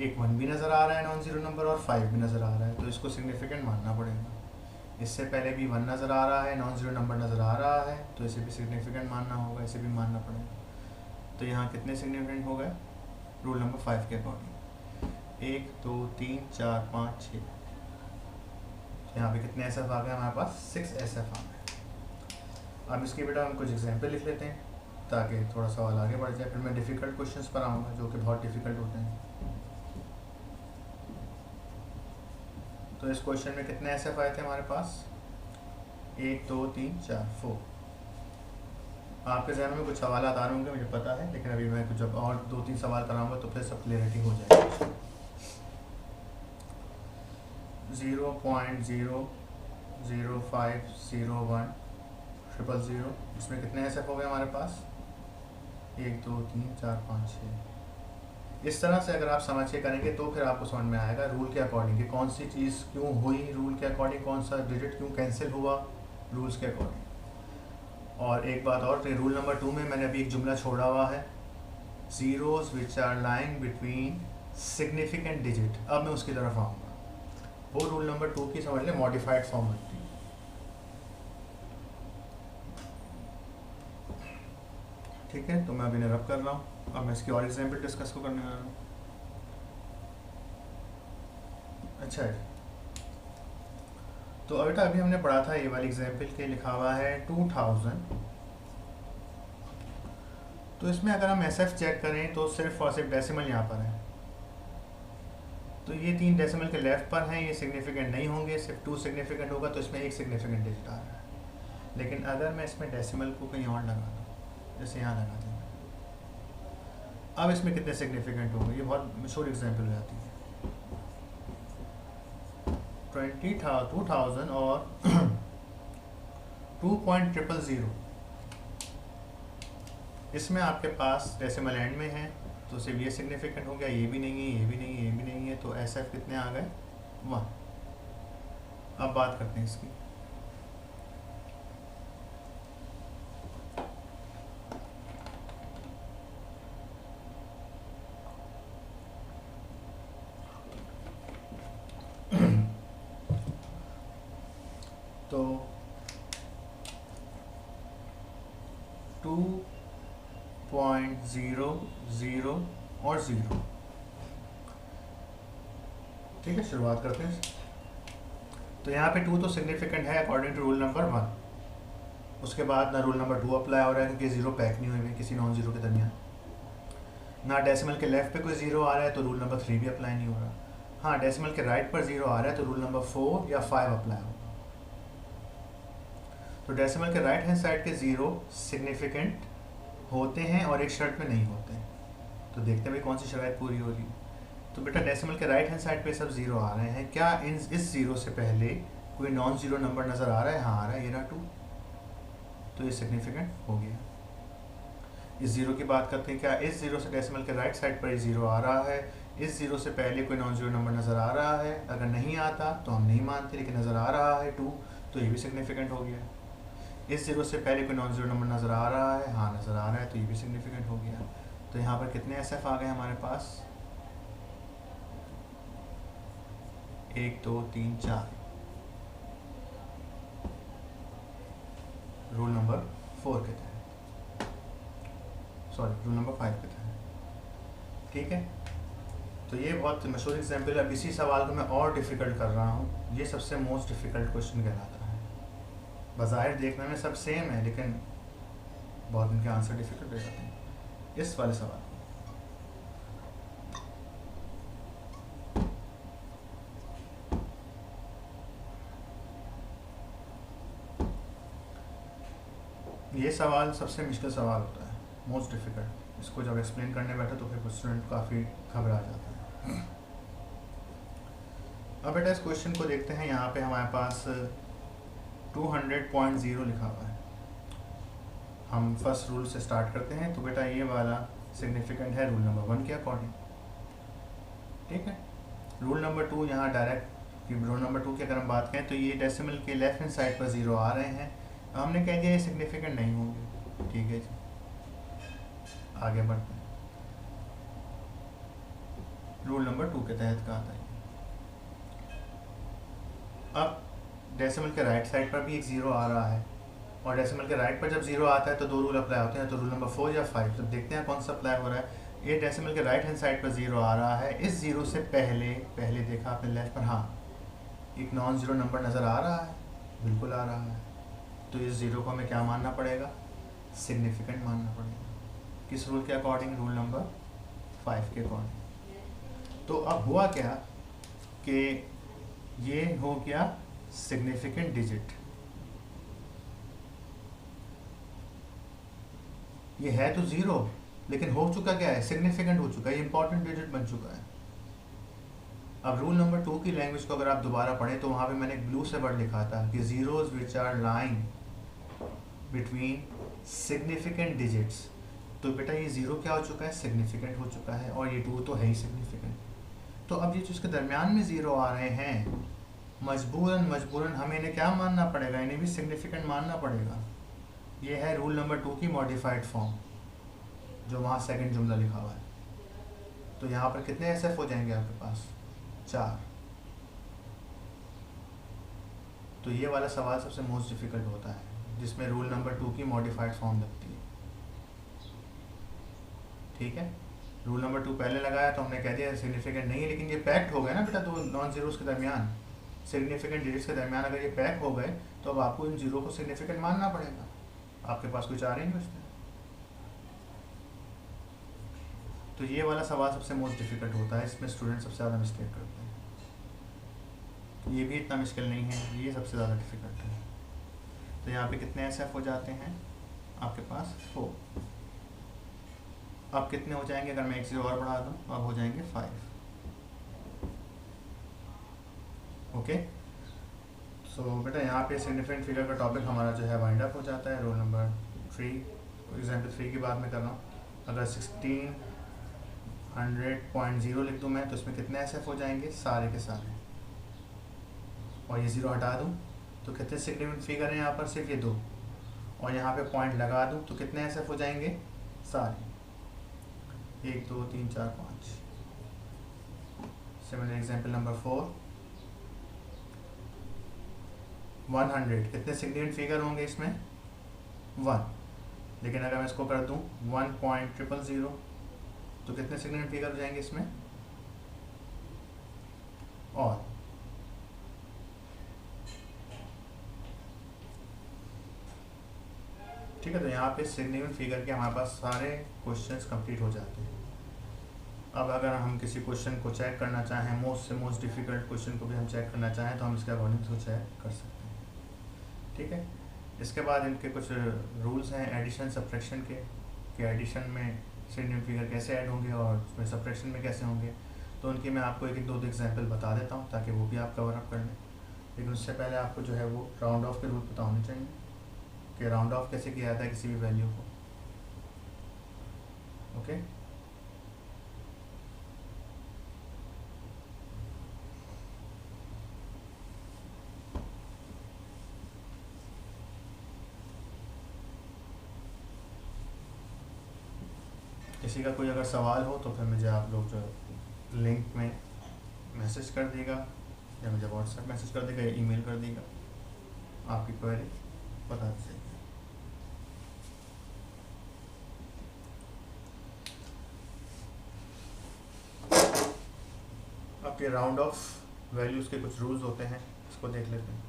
एक 1 भी नज़र आ रहा है नॉन जीरो नंबर और 5 भी नज़र आ रहा है, तो इसको सिग्निफिकेंट मानना पड़ेगा। इससे पहले भी 1 नज़र आ रहा है, नॉन जीरो नंबर नज़र आ रहा है, तो इसे भी सिग्निफिकेंट मानना होगा, इसे भी मानना पड़ेगा। तो यहाँ कितने सिग्निफिकेंट हो गए रूल नंबर 5 के अकॉर्डिंग? 1 2 3 4 5 6। यहाँ पे कितने SF आ गए हमारे पास? 6 SF आ गए। अब इसकी बेटा हम कुछ एग्जाम्पल लिख लेते हैं ताकि थोड़ा सवाल आगे बढ़ जाए, फिर मैं डिफ़िकल्ट क्वेश्चंस पर आऊँगा जो कि बहुत डिफ़िकल्ट होते हैं। तो इस क्वेश्चन में कितने SF आए थे हमारे पास? 1 2 3 4 4। आपके जहन में कुछ सवाल आ रहे होंगे मुझे पता है, लेकिन अभी मैं कुछ जब और 2-3 सवाल कराऊंगा तो फिर सब क्लियरिटी हो जाएगी। 0.00501 000, इसमें कितने SF हो गए हमारे पास? 1 2 3 4 5 6। इस तरह से अगर आप समझ के करेंगे तो फिर आपको समझ में आएगा रूल के अकॉर्डिंग कि कौन सी चीज़ क्यों हुई रूल के अकॉर्डिंग, कौन सा डिजिट क्यों कैंसिल हुआ रूल्स के अकॉर्डिंग। और एक बात और, रूल नंबर 2 में मैंने अभी एक जुमला छोड़ा हुआ है, zeros which are lying between significant digit. अब मैं उसकी तरफ आऊँगा, वो रूल नंबर 2 की समझ लें मॉडिफाइड फॉर्म होती है। ठीक है, तो मैं अभी रब कर रहा हूँ। अब मैं इसकी और एग्जाम्पल डिस्कस को करने वाला हूँ। अच्छा है, तो बेटा अभी हमने पढ़ा था ये वाली एग्जाम्पल के लिखा हुआ है 2000। तो इसमें अगर हम SF चेक करें तो सिर्फ और सिर्फ डेसिमल यहाँ पर है, तो ये 3 डेसिमल के लेफ्ट पर हैं, ये सिग्निफिकेंट नहीं होंगे, सिर्फ 2 सिग्निफिकेंट होगा, तो इसमें एक सिग्निफिकेंट डिजिट आ रहा है। लेकिन अगर मैं इसमें डेसिमल को कहीं और लगा दूँ, जैसे यहाँ लगा दें, अब इसमें कितने सिग्निफिकेंट होंगे? ये बहुत मशहूर एग्जाम्पल हो जाती है। 2000 और 2.000, इसमें आपके पास डेसिमल एंड में है, तो सिर्फ ये सिग्निफिकेंट हो गया, ये भी नहीं है, ये भी नहीं है, ये भी नहीं है, तो SF कितने आ गए? 1। अब बात करते हैं इसकी। तो 2.00 और 0, ठीक है, शुरुआत करते हैं। तो यहाँ पे 2 तो सिग्निफिकेंट है अकॉर्डिंग टू रूल नंबर 1। उसके बाद ना रूल नंबर 2 अप्लाई हो रहा है क्योंकि 0 पैक नहीं हुए किसी नॉन जीरो के दरमियान, ना डेसिमल के लेफ्ट पे कोई 0 आ रहा है, तो रूल नंबर 3 भी अप्लाई नहीं हो रहा। हाँ, डेसिमल के राइट पर 0 आ रहा है तो रूल नंबर 4 या 5 अप्लाई होगा। तो डेसिमल के राइट हैंड साइड के 0 सिग्निफिकेंट होते हैं और एक शर्त में नहीं होते हैं, तो देखते हैं भाई कौन सी शर्त पूरी हो रही है। तो बेटा डेसिमल के राइट हैंड साइड पे सब 0 आ रहे हैं, क्या इस 0 से पहले कोई नॉन जीरो नंबर नज़र आ रहा है? हाँ आ रहा है, ये रहा 2, तो ये सिग्निफिकेंट हो गया। इस 0 की बात करते हैं, क्या इस 0 से डेसिमल के राइट साइड पर 0 आ रहा है? इस 0 से पहले कोई नॉन जीरो नंबर नज़र आ रहा है? अगर नहीं आता तो हम नहीं मानते, लेकिन नज़र आ रहा है 2, तो ये भी सिग्निफिकेंट हो गया। इस 0 से पहले कोई नॉन जीरो नंबर नज़र आ रहा है? हाँ नज़र आ रहा है, तो ये भी सिग्निफिकेंट हो गया। तो यहाँ पर कितने SF आ गए हमारे पास? 1 2 3 4, रूल नंबर 4 के तहत, सॉरी रूल नंबर 5 के तहत, ठीक है। तो ये बहुत मशहूर एग्जाम्पल है। अब इसी सवाल को मैं और डिफ़िकल्ट कर रहा हूँ, ये सबसे मोस्ट डिफ़िकल्ट क्वेश्चन कहलाता है। बज़ाहिर देखने में सब सेम है, लेकिन बहुत इनके आंसर डिफ़िकल्ट हो जाते हैं। इस वाले सवाल ये सवाल सबसे मुश्किल सवाल होता है, मोस्ट डिफ़िकल्ट। इसको जब एक्सप्लेन करने बैठे तो फिर कुछ स्टूडेंट काफ़ी घबरा जाता है। अब बेटा इस क्वेश्चन को देखते हैं। यहाँ पे हमारे पास 200.0 लिखा हुआ है। हम फर्स्ट रूल से स्टार्ट करते हैं। तो बेटा ये वाला सिग्निफिकेंट है रूल नंबर 1 के अकॉर्डिंग, ठीक है। रूल नंबर 2 यहाँ डायरेक्ट, रूल नंबर 2 की अगर हम बात करें तो ये डेसिमल के लेफ्ट हैंड साइड पर 0 आ रहे हैं, हमने कह दिया ये सिग्निफिकेंट नहीं होंगे, ठीक है जी। आगे बढ़ते हैं। रूल नंबर 2 के तहत कहा था ये। अब डेसिमल के राइट साइड पर भी एक 0 आ रहा है, और डेसिमल के राइट पर जब 0 आता है तो 2 रूल अप्लाई होते हैं। तो रूल नंबर 4 या 5, तो देखते हैं कौन सा अप्लाई हो रहा है। ये डेसिमल के राइट हैंड साइड पर 0 आ रहा है। इस 0 से पहले देखा आपने लेफ्ट पर, हाँ एक नॉन ज़ीरो नंबर नज़र आ रहा है, बिल्कुल आ रहा है। तो इस 0 को हमें क्या मानना पड़ेगा, सिग्निफिकेंट मानना पड़ेगा। किस रूल के अकॉर्डिंग, रूल नंबर 5 के अकॉर्डिंग। तो अब हुआ क्या कि ये हो गया सिग्निफिकेंट डिजिट, ये है तो 0 लेकिन हो चुका क्या है, सिग्निफिकेंट हो चुका है, ये इंपॉर्टेंट डिजिट बन चुका है। अब रूल नंबर 2 की लैंग्वेज को अगर आप दोबारा पढ़ें तो वहाँ पे मैंने एक ब्लू से वर्ड लिखा था कि zeros which are lying between significant digits. तो बेटा ये 0 क्या हो चुका है, सिग्निफिकेंट हो चुका है, और ये 2 तो है ही सिग्निफिकेंट। तो अब ये जो इसके दरमियान में 0 आ रहे हैं, मजबूरन हमें इन्हें क्या मानना पड़ेगा, इन्हें भी सिग्निफिकेंट मानना पड़ेगा। ये है रूल नंबर 2 की मॉडिफाइड फॉर्म, जो वहाँ सेकंड जुमला लिखा हुआ है। तो यहाँ पर कितने एसएफ हो जाएंगे आपके पास, 4। तो ये वाला सवाल सबसे मोस्ट डिफ़िकल्ट होता है, जिसमें रूल नंबर 2 की मॉडिफाइड फॉर्म लगती है, ठीक है। रूल नंबर 2 पहले लगाया तो हमने कह दिया सिग्निफिकेंट नहीं है, लेकिन ये पैक्ट हो गए ना बेटा, तो नॉन जीरोस के दरमियान, सिग्निफिकेंट डिजिट्स के दरमियान अगर ये पैक हो गए तो अब आपको इन 0 को सिग्निफिकेंट मानना पड़ेगा। आपके पास कुछ आ रही नहीं बचते। तो ये वाला सवाल सबसे मोस्ट डिफ़िकल्ट होता है, इसमें स्टूडेंट सबसे ज़्यादा मिस्टेक करते हैं। ये भी इतना मुश्किल नहीं है, ये सबसे ज़्यादा डिफ़िकल्ट है। तो यहाँ पे कितने एसएफ हो जाते हैं आपके पास, 4। अब कितने हो जाएंगे, अगर मैं एक 0 और बढ़ा दूँ, अब हो जाएंगे 5। ओके। सो बेटा यहाँ पे सिग्निफिकेंट फिगर का टॉपिक हमारा जो है वाइंड अप हो जाता है। रोल नंबर 3, एग्जाम्पल 3 की बात मैं कर रहा हूँ। अगर 1600.0 लिख दूँ मैं, तो इसमें कितने एसएफ हो जाएंगे, सारे के सारे, और ये 0 हटा दूँ तो कितने सिग्निफिकेंट फिगर हैं यहाँ पर, सिर्फ ये 2, और यहाँ पे पॉइंट लगा दूँ तो कितने एसएफ हो जाएंगे, सारे, 1 2 3 4 5। सिमिलर एग्जाम्पल नंबर 4, 100, कितने सिग्निफिकेंट फिगर होंगे इसमें, 1, लेकिन अगर मैं इसको कर दूं 1.000 तो कितने सिग्निफिकेंट फिगर हो जाएंगे इसमें, और ठीक है। तो यहाँ पे सिग्निफिकेंट फिगर के हमारे पास सारे क्वेश्चंस कंप्लीट हो जाते हैं। अब अगर हम किसी क्वेश्चन को चेक करना चाहें, मोस्ट से मोस्ट डिफ़िकल्ट क्वेश्चन को भी हम चेक करना चाहें, तो हम इसके अकॉर्डिंग इसको चेक कर सकते हैं, ठीक है। इसके बाद इनके कुछ रूल्स हैं एडिशन सब्ट्रैक्शन के, कि एडिशन में सिग्निफिकेंट फिगर कैसे ऐड होंगे और उसमें सब्ट्रैक्शन में कैसे होंगे। तो उनकी मैं आपको एक 2 एग्जांपल बता देता हूँ ताकि वो भी आप कवर अप कर लें। लेकिन उससे पहले आपको जो है वो राउंड ऑफ के रूल पता होने चाहिए कि राउंड ऑफ कैसे किया जाता है किसी भी वैल्यू को, ओके। किसी का कोई अगर सवाल हो तो फिर मुझे आप लोग जो लिंक में मैसेज कर देगा, या मुझे व्हाट्सएप मैसेज कर देगा, या ईमेल कर देगा, आपकी क्वेरी बता दीजिएगा। आपके राउंड ऑफ वैल्यूज़ के कुछ रूल्स होते हैं, इसको देख लेते हैं।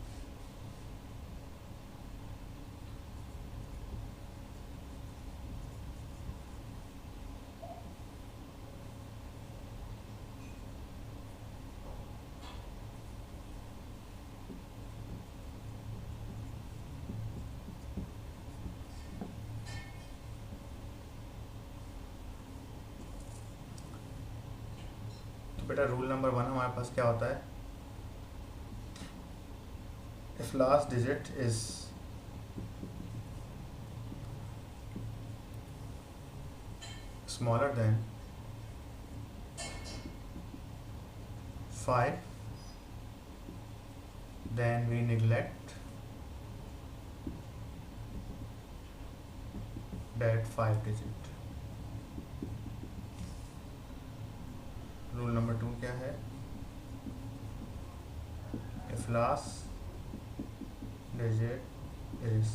बेटा रूल नंबर 1 हमारे पास क्या होता है, if last digit is smaller than 5, then we neglect that 5 digit. Rule number 2 क्या है? if last digit is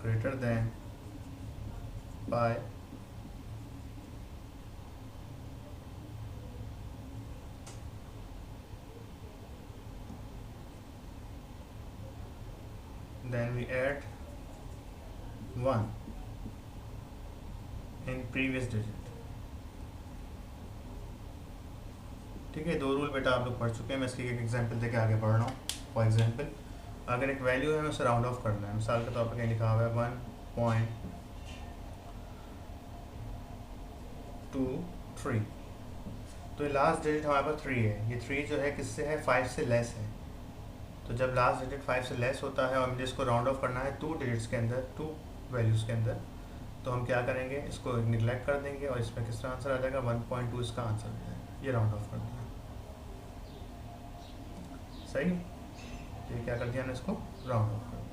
greater than 5, then we add 1 in previous digit. ठीक है, 2 रूल बेटा आप लोग पढ़ चुके हैं, मैं इसकी एक एग्जांपल देके आगे बढ़ रहा हूँ. फॉर एग्जांपल, अगर एक वैल्यू है, मैं उसे राउंड ऑफ करना है. मिसाल के तौर पर कहीं लिखा हुआ है 1.23, तो ये लास्ट डिजिट हमारे पास 3 है. ये 3 जो है किससे है? 5 से लेस है. तो जब लास्ट डिजिट 5 से लेस होता है और मुझे इसको राउंड ऑफ करना है 2 डिजिट्स के अंदर, 2 वैल्यूज़ के अंदर, तो हम क्या करेंगे? इसको निगलेक्ट कर देंगे और इसमें किस तरह आंसर आ जाएगा? 1.2 इसका आंसर आ जाएगा. ये राउंड ऑफ कर दिया. सही. ये क्या कर दिया ना, इसको राउंड ऑफ कर दिया.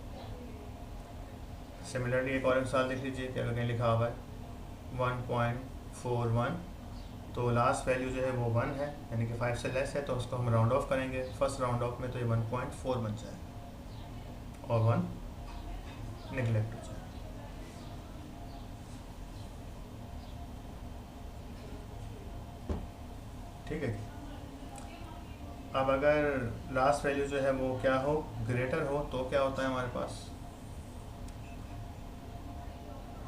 सिमिलरली एक और मिसाल देख लीजिए कि अगर कहीं लिखा हुआ है 1.41, तो लास्ट वैल्यू जो है वो 1 है, यानी कि 5 से लेस है, तो उसको हम राउंड ऑफ करेंगे. फर्स्ट राउंड ऑफ में तो ये 1.4 बन जाएगा और 1 निगलेक्ट हो जाएगा. ठीक है. अब अगर लास्ट वैल्यू जो है वो क्या हो? ग्रेटर हो, तो क्या होता है हमारे पास?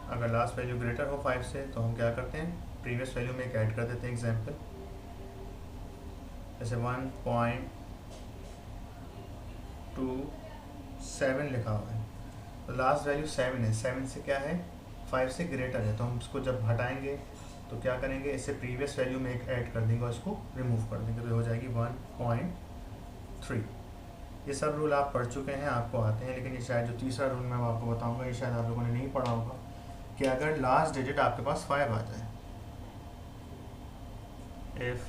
अगर लास्ट वैल्यू ग्रेटर हो 5 से, तो हम क्या करते हैं? प्रीवियस वैल्यू में एक ऐड कर देते हैं. एग्जांपल जैसे 1.27 लिखा हुआ है, तो लास्ट वैल्यू 7 है. 7 से क्या है? 5 से ग्रेटर है. तो हम इसको जब हटाएंगे तो क्या करेंगे? इससे प्रीवियस वैल्यू में एक ऐड कर देंगे और इसको रिमूव कर देंगे, तो हो जाएगी 1.3. ये सब रूल आप पढ़ चुके हैं, आपको आते हैं. लेकिन ये शायद जो तीसरा रूल मैं आपको बताऊंगा, ये शायद आप लोगों ने नहीं पढ़ा होगा, कि अगर लास्ट डिजिट आपके पास 5 आ जाए, if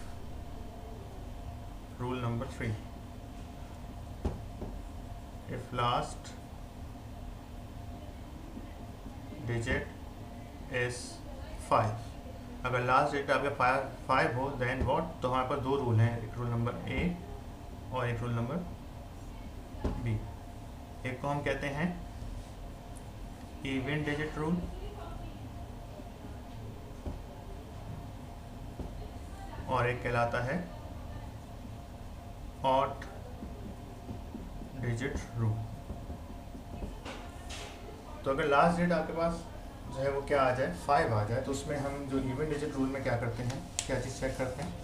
rule number 3, if last digit is 5, अगर लास्ट डिजिट आपके 5 हो, देन व्हाट? तो हमारे पास 2 रूल हैं, एक रूल नंबर ए और एक रूल नंबर बी. एक को हम कहते हैं इवन डिजिट रूल, और एक कहलाता है ऑड डिजिट रूल. तो अगर लास्ट डिजिट आपके पास जो है वो क्या आ जाए? 5 आ जाए, तो उसमें हम जो इवन डिजिट रूल में क्या करते हैं? क्या चीज़ चेक करते हैं?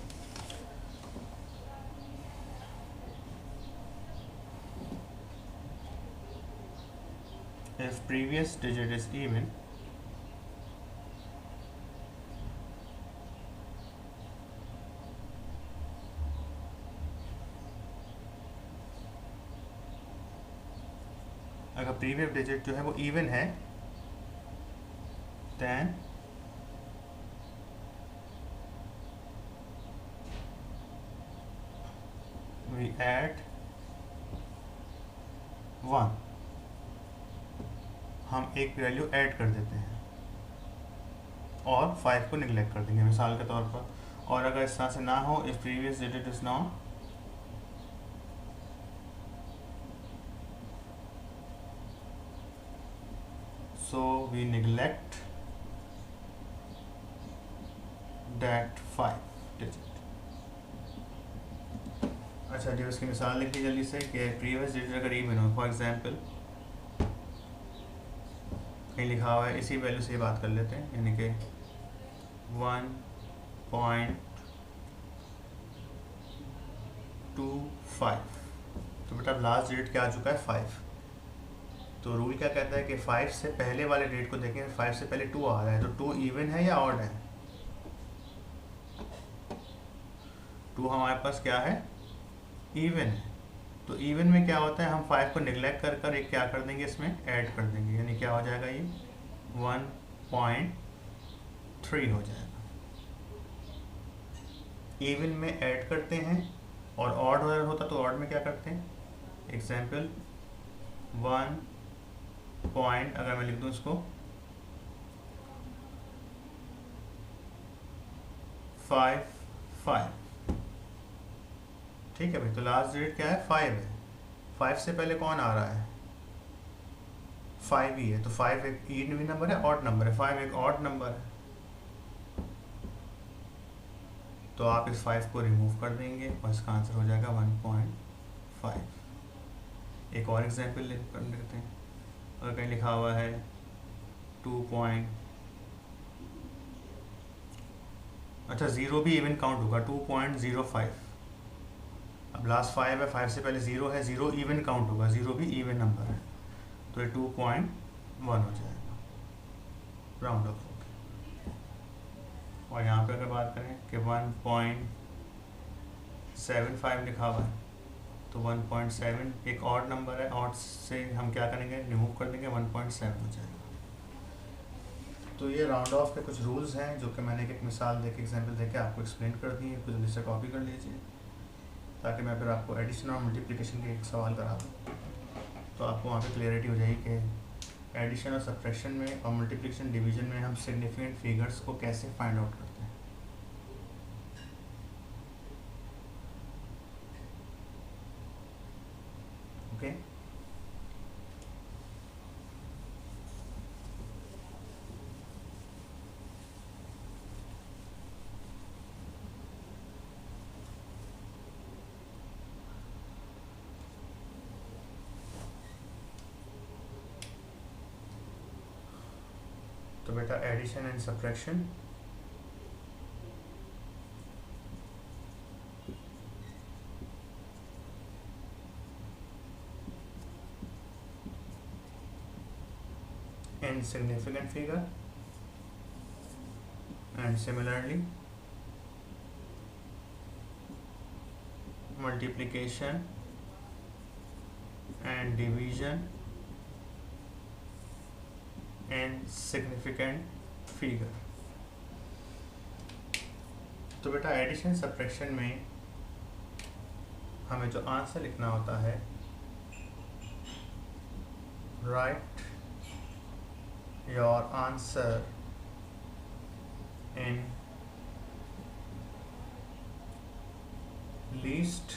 If previous digit is even, अगर प्रीवियस डिजिट जो है वो इवन है, देन वी ऐड 1, हम एक वैल्यू ऐड कर देते हैं और 5 को निगलेक्ट कर देंगे, मिसाल के तौर पर. और अगर इस तरह से ना हो, if previous digit is not so we neglect that 5 digit. अच्छा जी, उसकी मिसाल लिखिए जल्दी से कि प्रीवियस डिजिट अगर इवन हो. फॉर एग्जांपल कहीं लिखा हुआ है, इसी वैल्यू से ही बात कर लेते हैं, यानी कि 1.25. तो बेटा लास्ट डिजिट क्या आ चुका है? 5. तो रूल क्या कहता है कि 5 से पहले वाले डेट को देखें. 5 से पहले 2 आ रहा है, तो 2 इवन है या ऑड है? 2 हमारे पास क्या है? इवन है, तो इवन में क्या होता है, हम 5 को निगलेक्ट कर कर एक क्या कर देंगे, इसमें ऐड कर देंगे, यानी क्या हो जाएगा, ये 1.3 हो जाएगा। इवन में ऐड करते हैं, और ऑड होता तो ऑड में क्या करते हैं, एग्जाम्पल 1 पॉइंट, अगर मैं लिख दूँ इसको 5 ठीक है भाई। तो लास्ट डिजिट क्या है, 5 है। 5 से पहले कौन आ रहा है, 5 ही है, तो 5 एक इवन नंबर है, ऑड नंबर है, 5 एक ऑड नंबर है, तो आप इस 5 को रिमूव कर देंगे और इसका आंसर हो जाएगा 1.5। एक और एग्जाम्पल लेते हैं, अगर कहीं लिखा हुआ है 2 पॉइंट, अच्छा 0 भी इवन काउंट होगा, 2.05। अब लास्ट 5 है, 5 से पहले 0 है, 0 इवन काउंट होगा, 0 भी इवन नंबर है, तो ये 2.1 हो जाएगा, राउंड ऑफ हो गया। और यहाँ पे अगर बात करें कि 1.75 लिखा हुआ है, तो 1.7 एक ऑड नंबर है, ऑड से हम क्या करेंगे, रिमूव कर देंगे, 1.7 हो जाएगा। तो ये राउंड ऑफ के कुछ रूल्स हैं जो कि मैंने एक मिसाल देके, एग्जांपल देके आपको एक्सप्लेन कर दी है, कुछ जल्दी से कॉपी कर लीजिए, ताकि मैं फिर आपको एडिशन और मल्टीप्लिकेशन के एक सवाल करा दूँ, तो आपको वहाँ पे क्लियरिटी हो जाएगी कि एडिशन और सब्ट्रैक्शन में और मल्टीप्लिकेशन डिवीजन में हम सिग्निफिकेंट फिगर्स को कैसे फाइंड आउट करते हैं। ओके तो बेटा addition and subtraction, insignificant figure, and similarly multiplication and division and significant figure। तो बेटा एडिशन सब्ट्रैक्शन में हमें जो आंसर लिखना होता है, right your answer in least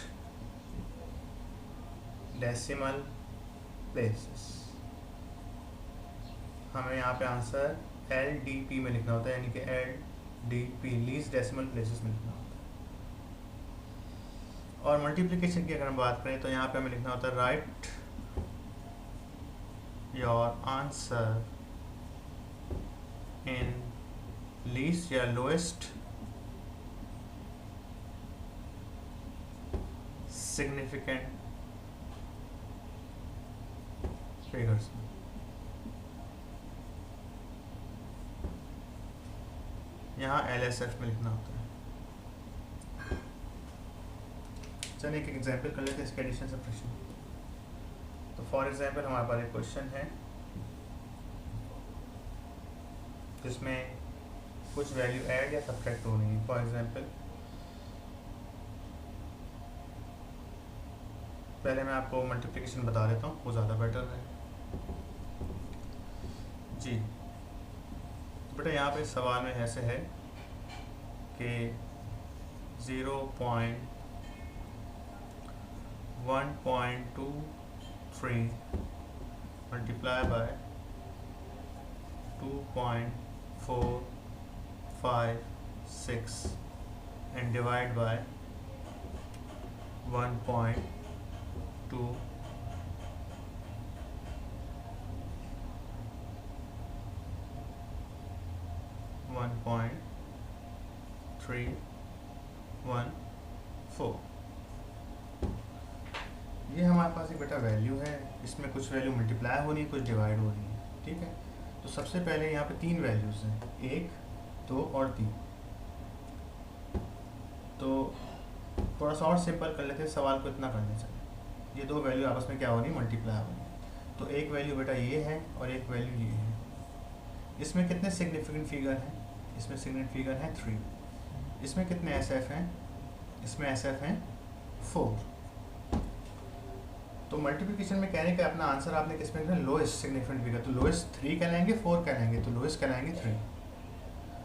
decimal places। हमें यहाँ पे आंसर LDP में लिखना होता है, यानी कि LDP लीस्ट डेसिमल प्लेसेस में लिखना होता है। और मल्टीप्लिकेशन की अगर हम बात करें तो यहाँ पे हमें लिखना होता है right your answer in least या लोएस्ट सिग्निफिकेंट फिगर्स में। यहाँ LSF में लिखना होता है। चलिए एक एग्जांपल कर लेते हैं इसके एडिशन सब्ट्रैक्शन। तो फॉर एग्जांपल हमारे पास एक क्वेश्चन है जिसमें कुछ वैल्यू ऐड या सब्ट्रैक्ट हो रही है। फॉर एग्जांपल पहले मैं आपको मल्टीप्लिकेशन बता देता हूँ, वो ज़्यादा बेटर है जी। बेटा यहाँ पे सवाल में ऐसे है कि 0.1.23 multiply by 2.456 and divide by 1.2 1.314। ये हमारे पास एक बेटा वैल्यू है, इसमें कुछ वैल्यू मल्टीप्लाई हो रही है, कुछ डिवाइड हो रही है, ठीक है। तो सबसे पहले यहाँ पे 3 वैल्यूज़ हैं, 1, 2 और 3। तो थोड़ा सा और सिंपल कर लेते हैं, सवाल को इतना करने चाहिए, ये दो वैल्यू आपस में क्या हो रही है, मल्टीप्लाई हो रही है। तो एक वैल्यू बेटा ये है और एक वैल्यू ये है। इसमें कितने सिग्निफिकेंट फिगर हैं, इसमें सिग्निफिकेंट फिगर हैं 3। इसमें कितने एस एफ हैं, इसमें एस एफ हैं 4। तो मल्टीप्लिकेशन में कहने का अपना आंसर आपने किस में लिखना, लोएस्ट सिग्निफिकेंट फिगर, तो लोएस्ट 3 कहलाएंगे, 4 कहलाएंगे, तो लोएस्ट कहलाएंगे 3।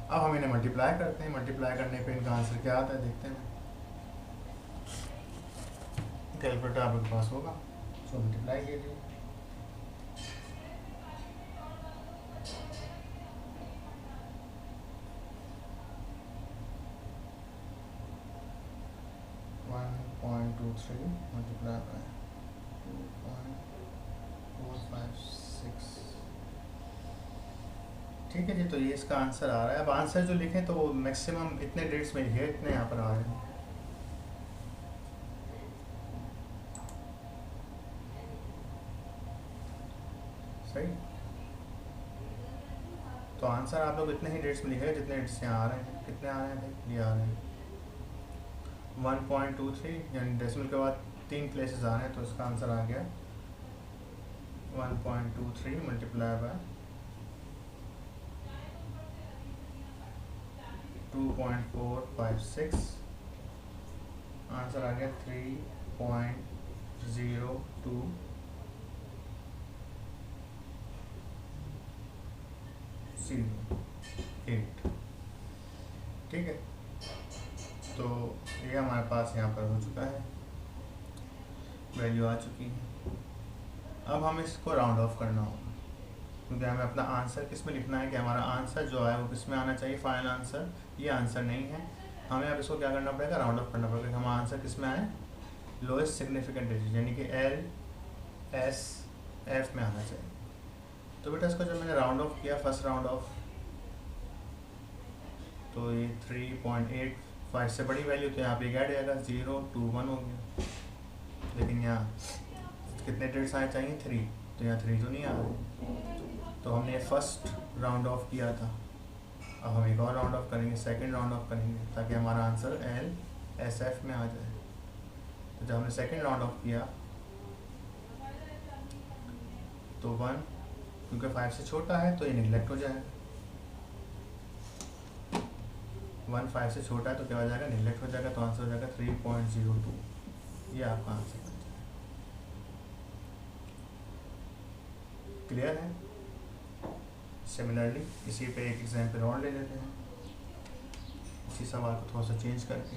अब हम इन्हें मल्टीप्लाई करते हैं, मल्टीप्लाई करने पे इनका आंसर क्या आता है देखते हैं। कैलकुलेटर आपके पास होगा, सो मल्टीप्लाई कीजिए। Multiply by 2.456। ठीक है जी, तो ये इसका आंसर आ रहा है। अब आंसर जो लिखें तो वो मैक्सिमम इतने डेट्स में लिखे, इतने यहाँ पर आ रहे हैं। सही, तो आंसर आप लोग इतने ही डेट्स में लिखे जितने डेट्स यहाँ आ रहे हैं। कितने आ रहे हैं भाई, ये आ रहे हैं 1.23, यानी डेसिमल के बाद 3 प्लेसेस आ रहे हैं, तो इसका आंसर आ गया 1.23 मल्टीप्लाई बाय 2.456, आंसर आ गया 3.02 8। ठीक है, तो ये हमारे पास यहाँ पर हो चुका है, वैल्यू आ चुकी है। अब हमें इसको राउंड ऑफ करना होगा, क्योंकि हमें अपना आंसर किस में लिखना है कि हमारा आंसर जो है वो किस में आना चाहिए, फाइनल आंसर। ये आंसर नहीं है, हमें अब इसको क्या करना पड़ेगा, राउंड ऑफ करना पड़ेगा। हमारा आंसर किस में आए, लोएस्ट सिग्निफिकेंट डिजिट, यानी कि एल एस एफ में आना चाहिए। तो बेटा इसको जब मैंने राउंड ऑफ किया, फर्स्ट राउंड ऑफ, तो ये 3.85 से बड़ी वैल्यू, तो यहाँ पे ऐड आएगा 0 2 1 हो गया। लेकिन यहाँ कितने डेट्स आए चाहिए, 3, तो यहाँ 3 तो नहीं आ रहे, तो हमने फर्स्ट राउंड ऑफ किया था। अब हम एक और राउंड ऑफ करेंगे, सेकंड राउंड ऑफ करेंगे, ताकि हमारा आंसर एल एस एफ में आ जाए। तो जब हमने सेकंड राउंड ऑफ किया तो 1, क्योंकि 5 से छोटा है तो ये निगलेक्ट हो जाएगा। 1 5 से छोटा है तो क्या हो जाएगा, निगलेक्ट हो जाएगा, तो आंसर हो जाएगा 3.02। ये आपका आंसर बन जाएगा। क्लियर है। सिमिलरली इसी पे एक एग्जाम्पल और ले लेते हैं, इसी सवाल को थोड़ा सा चेंज करके।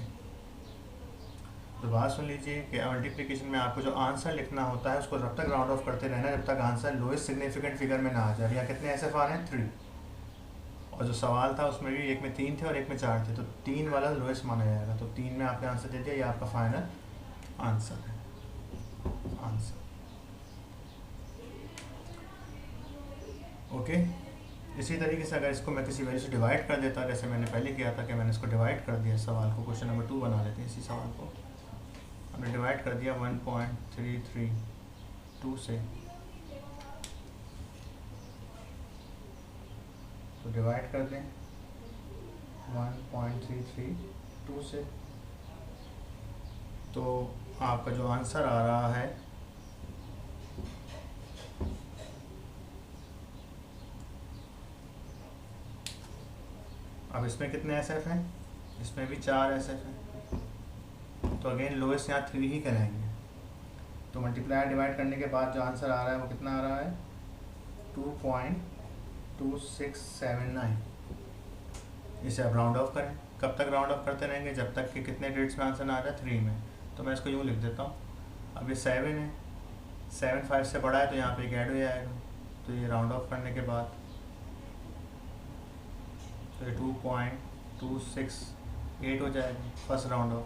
तो बात सुन लीजिए कि मल्टीप्लिकेशन में आपको जो आंसर लिखना होता है उसको जब तक राउंड ऑफ करते रहना जब तक आंसर लोएस्ट सिग्निफिकेंट फिगर में ना आ जाए। यहाँ कितने ऐसे आ रहे हैं, 3, और जो सवाल था उसमें भी एक में 3 थे और एक में 4 थे, तो 3 वाला लोएस्ट माना जाएगा। तो 3 में आपने आंसर दे दिया, ये आपका फाइनल आंसर है। Answer okay. इसी तरीके से अगर इसको मैं किसी वैल्यू से डिवाइड कर देता, जैसे मैंने पहले किया था कि मैंने इसको डिवाइड कर दिया सवाल को, क्वेश्चन नंबर 2 बना लेते हैं। इसी सवाल को हमने डिवाइड कर दिया 1.332 से, तो डिवाइड कर दें 1.332 से, तो आपका जो आंसर आ रहा है अब इसमें कितने एस एफ हैं, इसमें भी 4 एस एफ हैं, तो अगेन लोएस्ट यहाँ 3 ही कराएंगे। तो मल्टीप्लाई डिवाइड करने के बाद जो आंसर आ रहा है वो कितना आ रहा है, 2.2679। इसे अब राउंड ऑफ करें, कब तक राउंड ऑफ करते रहेंगे, जब तक कि कितने डेट्स में आंसर ना आ रहा है, 3 में। तो मैं इसको यूँ लिख देता हूँ, अब ये 7 है, 7 5 से बड़ा है तो यहाँ पे एक ऐड हो जाएगा, तो ये राउंड ऑफ करने के बाद तो ये 2.268 हो जाएगा फर्स्ट राउंड ऑफ।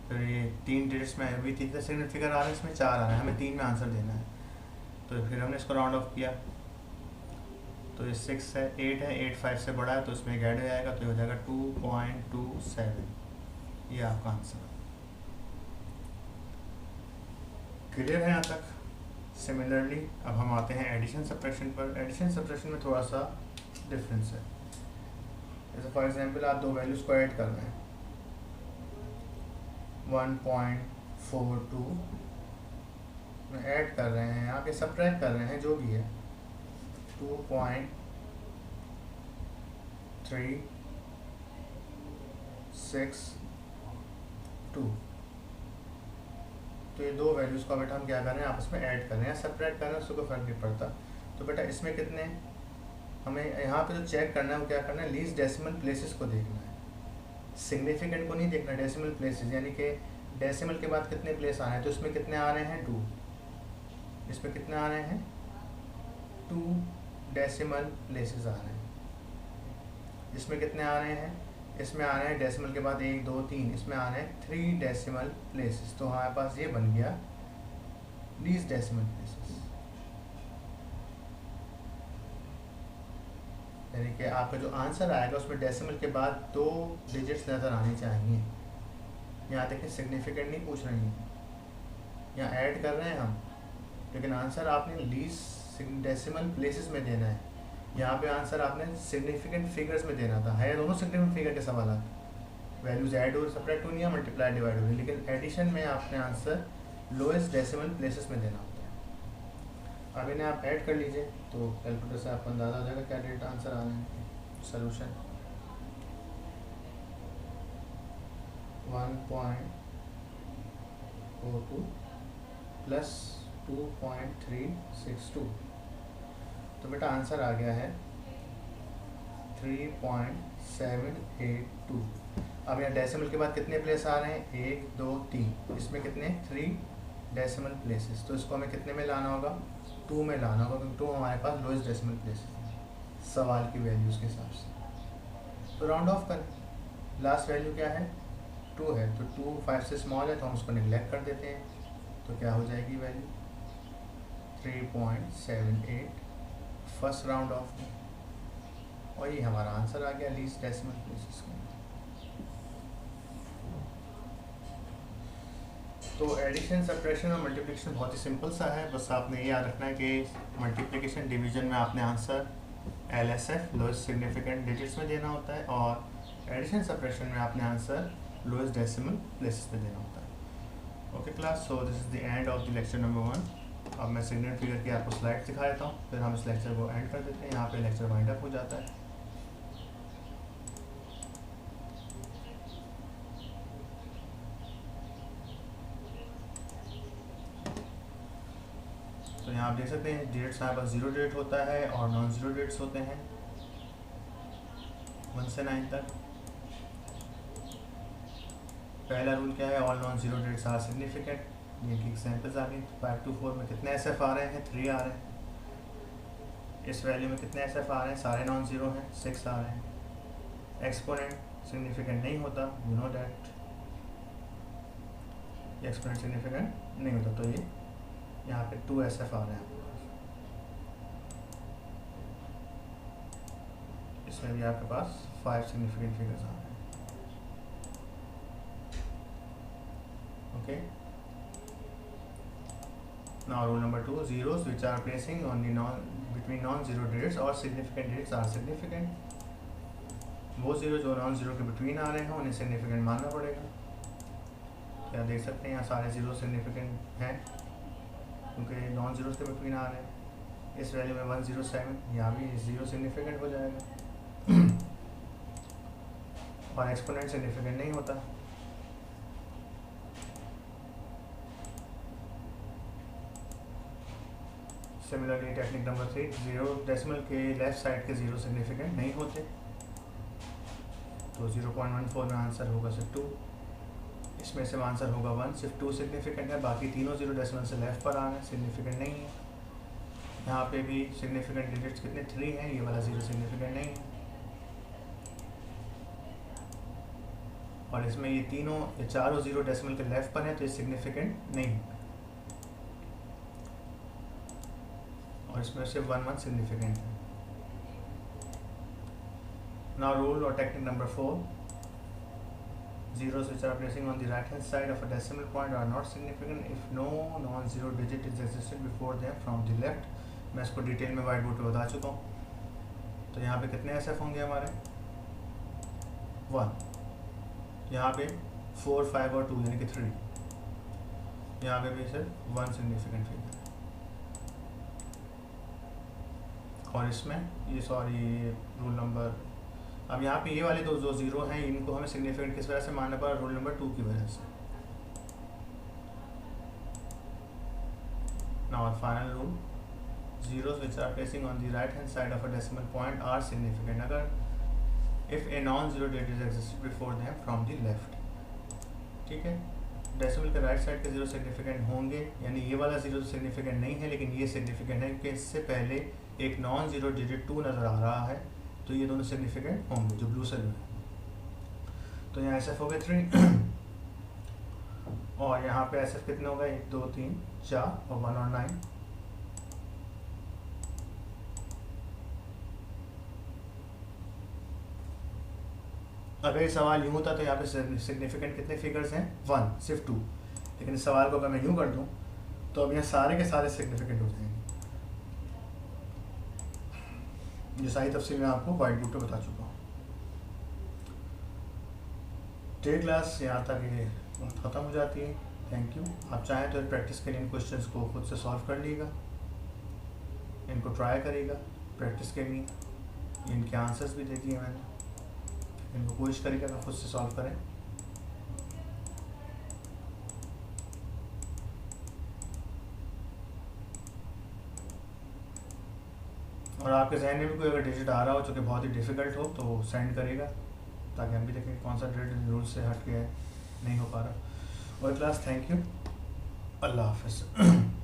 फिर ये 3 डिजिट्स में अभी 3 सिग्निफिकेंट फिगर आ रहे हैं, इसमें 4 आ रहे हैं, हमें 3 में आंसर देना है। तो फिर हमने इसको राउंड ऑफ किया, तो ये 6 है, 8 है, 8 5 से बड़ा है तो इसमें एक ऐड हो जाएगा, तो ये हो जाएगा 2.27। ये आपका आंसर। क्लियर है यहाँ तक। सिमिलरली अब हम आते हैं एडिशन सब्ट्रैक्शन पर। एडिशन सब्ट्रैक्शन में थोड़ा सा डिफरेंस है। जैसे फॉर एग्जांपल आप 2 वैल्यूज़ को ऐड कर रहे हैं, 1.42 में ऐड कर रहे हैं, यहाँ पे सब्ट्रैक्ट कर रहे हैं, जो भी है 2.362। तो ये दो वैल्यूज़ को बेटा हम क्या कर रहे हैं, आपस में ऐड कर रहे हैं, सब्ट्रैक्ट कर रहे हैं, उससे कोई फर्क नहीं पड़ता। तो बेटा इसमें कितने, हमें यहाँ पे जो चेक करना है वो क्या करना है, लीस्ट डेसिमल प्लेसेस को देखना है, सिग्निफिकेंट को नहीं देखना, डेसिमल प्लेसेस, यानी कि डेसिमल के बाद कितने प्लेस आ रहे हैं। तो इसमें कितने आ रहे हैं 2, इसमें कितने आ रहे हैं 2 डेसिमल प्लेसेस आ रहे हैं। इसमें कितने आ रहे हैं, इसमें आ रहे हैं डेसिमल के बाद 1 2 3, इसमें आ रहे हैं 3 डेसिमल प्लेसेस। तो हमारे पास ये बन गया लीस्ट डेसिमल प्लेसेस, यानी कि आपका जो आंसर आएगा उसमें डेसिमल के बाद 2 डिजिट्स नज़र आने चाहिए। यहाँ देखें सिग्निफिकेंट नहीं पूछ रही है, यहाँ ऐड कर रहे हैं हम, लेकिन आंसर आपने लीस्ट डेसिमल प्लेसेस में देना है। यहाँ पे आंसर आपने सिग्निफिकेंट फिगर्स में देना था। है दोनों सिग्निफिकेंट फिगर के सवाल, वैल्यूज ऐड हो सब्ट्रैक्ट होनी है, मल्टीप्लाई डिवाइड होनी, लेकिन एडिशन में आपने आंसर लोएस्ट डेसिमल प्लेसेस में देना होता है। अब इन्हें आप ऐड कर लीजिए तो कैलकुलेटर से आपको अंदाज़ा हो जाएगा क्या डेट आंसर आ रहे हैं। सोल्यूशन 1.42 प्लस 2.362, तो बेटा आंसर आ गया है 3.782। अब यहाँ डेसिमल के बाद कितने प्लेस आ रहे हैं, 1 2 3, इसमें कितने 3 डेसिमल प्लेसेस। तो इसको हमें कितने में लाना होगा, 2 में लाना होगा, क्योंकि 2 हमारे पास लोएस्ट डेसिमल प्लेसेस है सवाल की वैल्यूज़ के हिसाब से। तो राउंड ऑफ करें, लास्ट वैल्यू क्या है 2 है, तो 2 5 से स्मॉल है तो हम उसको निगलेक्ट कर देते हैं। तो क्या हो जाएगी वैल्यू 3.78 फर्स्ट राउंड ऑफ में, और ये हमारा आंसर आ गया लीस्ट डेसिमल प्लेसेस का। तो एडिशन सब्ट्रैक्शन और मल्टीप्लिकेशन बहुत ही सिंपल सा है, बस आपने ये याद रखना है कि मल्टीप्लिकेशन डिवीजन में आपने answer LSF lowest significant digits में देना होता है, और एडिशन सब्ट्रैक्शन में आपने आंसर लोएस्ट डेसिमल प्लेसेस में देना होता है। Okay class, so this is the end of the lecture number 1। अब मैं सिग्नेट फिगर की आपको स्लाइड दिखा देता हूँ, फिर हम इस लेक्चर को एंड कर देते हैं। यहाँ पे लेक्चर वाइंड अप हो जाता है। तो यहाँ आप देख सकते हैं डिजिट्स हमारे पास 0 डिजिट होता है और नॉन ज़ीरो डिजिट्स होते हैं 1 से 9 तक। पहला रूल क्या है, all non zero digits are significant. ये की एग्जाम्पल्स आ गई। 5 to 4 में कितने SF आ रहे हैं, 3 आ रहे हैं। इस वैल्यू में कितने SF आ रहे हैं, सारे नॉन ज़ीरो हैं, 6 आ रहे हैं। एक्सपोनेंट सिग्निफिकेंट नहीं होता, यू नो दैट, ये एक्सपोनेंट सिग्निफिकेंट नहीं होता, तो ये यहाँ पे 2 SF आ रहे हैं आपके पास। इसमें भी आपके पास 5 सिग्निफिकेंट फिगर्स आ रहे हैं। Okay, now rule number 2, zeros which are placing on the between non-zero digits or significant digits are significant। वो जीरो जो नॉन ज़ीरो के बिटवीन आ रहे हैं उन्हें सिग्निफिकेंट मानना पड़ेगा। क्या देख सकते हैं यहाँ सारे जीरो सिग्निफिकेंट हैं क्योंकि नॉन ज़ीरो के बिटवीन आ रहे हैं। इस वैल्यू में 107, यहाँ भी 0 सिग्निफिकेंट हो जाएगा और एक्सपोनेंट सिग्निफिकेंट नहीं होता। सिमिलरली टेक्निक नंबर 3, 0 डेसिमल के लेफ्ट साइड के 0 सिग्निफिकेंट नहीं होते, तो 0.14 में आंसर होगा सिर्फ 2। इसमें से आंसर होगा 1, सिर्फ 2 सिग्निफिकेंट है, बाकी तीनों 0 डेसिमल से लेफ्ट पर आ रहे हैं, सिग्निफिकेंट नहीं है। यहाँ पे भी सिग्निफिकेंट डिजिट्स कितने 3 हैं, ये वाला 0 सिग्निफिकेंट नहीं है। और इसमें ये तीनों ये चारों 0 डेसिमल के लेफ्ट पर हैं, तो ये सिग्निफिकेंट नहीं है। और इसमें सिर्फ 1 सिग्निफिकेंट है। Now rule or technique number 4, zeros which are placing on the right hand side of a decimal point are not significant if no non-zero digit is existed before them from the left। मैं इसको detail में white board पे बता चुका हूँ। तो यहाँ पे कितने SF होंगे हमारे 1, यहाँ पे 4, 5 और 2 यानी कि 3। यहाँ पे भी सिर्फ 1 सिग्निफिकेंट फिगर है। और इसमें ये रूल नंबर, अब यहाँ पे ये वाले दो जो 0 हैं इनको हमें सिग्निफिकेंट किस वजह से मानना पड़ा, रूल नंबर 2 की वजह से। Now our final rule, zeros which are placing on the right hand side of a decimal point are significant अगर if a non-zero digit exists before them from the left। ठीक है, decimal के right side के zero significant होंगे, यानी ये वाला zero significant नहीं है लेकिन ये सिग्निफिकेंट है क्योंकि इससे पहले एक नॉन जीरो डिजिट 2 नज़र आ रहा है, तो ये दोनों सिग्निफिकेंट होंगे जो ब्लू से जो है। तो यहाँ एस एफ हो गए 3 और यहाँ पे एस एफ कितने होगा, 1 2 3 4 और 1 और 9। अगर ये सवाल यूँ होता तो यहाँ पे सिग्निफिकेंट कितने फिगर्स हैं, 1 सिर्फ 2, लेकिन इस सवाल को अगर मैं यूँ कर दूँ तो अब यहाँ सारे के सारे सिग्निफिकेंट हो जाएंगे। ये सारी तफसील मैं आपको वाइट बोर्ड पे बता चुका हूँ। डे क्लास यहाँ तक ये ख़त्म हो जाती है। Thank you. आप चाहें तो प्रैक्टिस के लिए इन क्वेश्चंस को खुद से सॉल्व कर लीजिएगा, इनको ट्राई करिएगा प्रैक्टिस के लिए। इनके आंसर्स भी दे दिए मैंने, इनको कोशिश करिएगा कि खुद से सॉल्व करें। और आपके जहन में भी कोई अगर डिजिट आ रहा हो जो कि बहुत ही डिफ़िकल्ट हो तो सेंड करिएगा ताकि हम भी देखें कौन सा डिजिट रूल से हट के नहीं हो पा रहा। और क्लास थैंक यू, अल्लाह हाफ़िज़।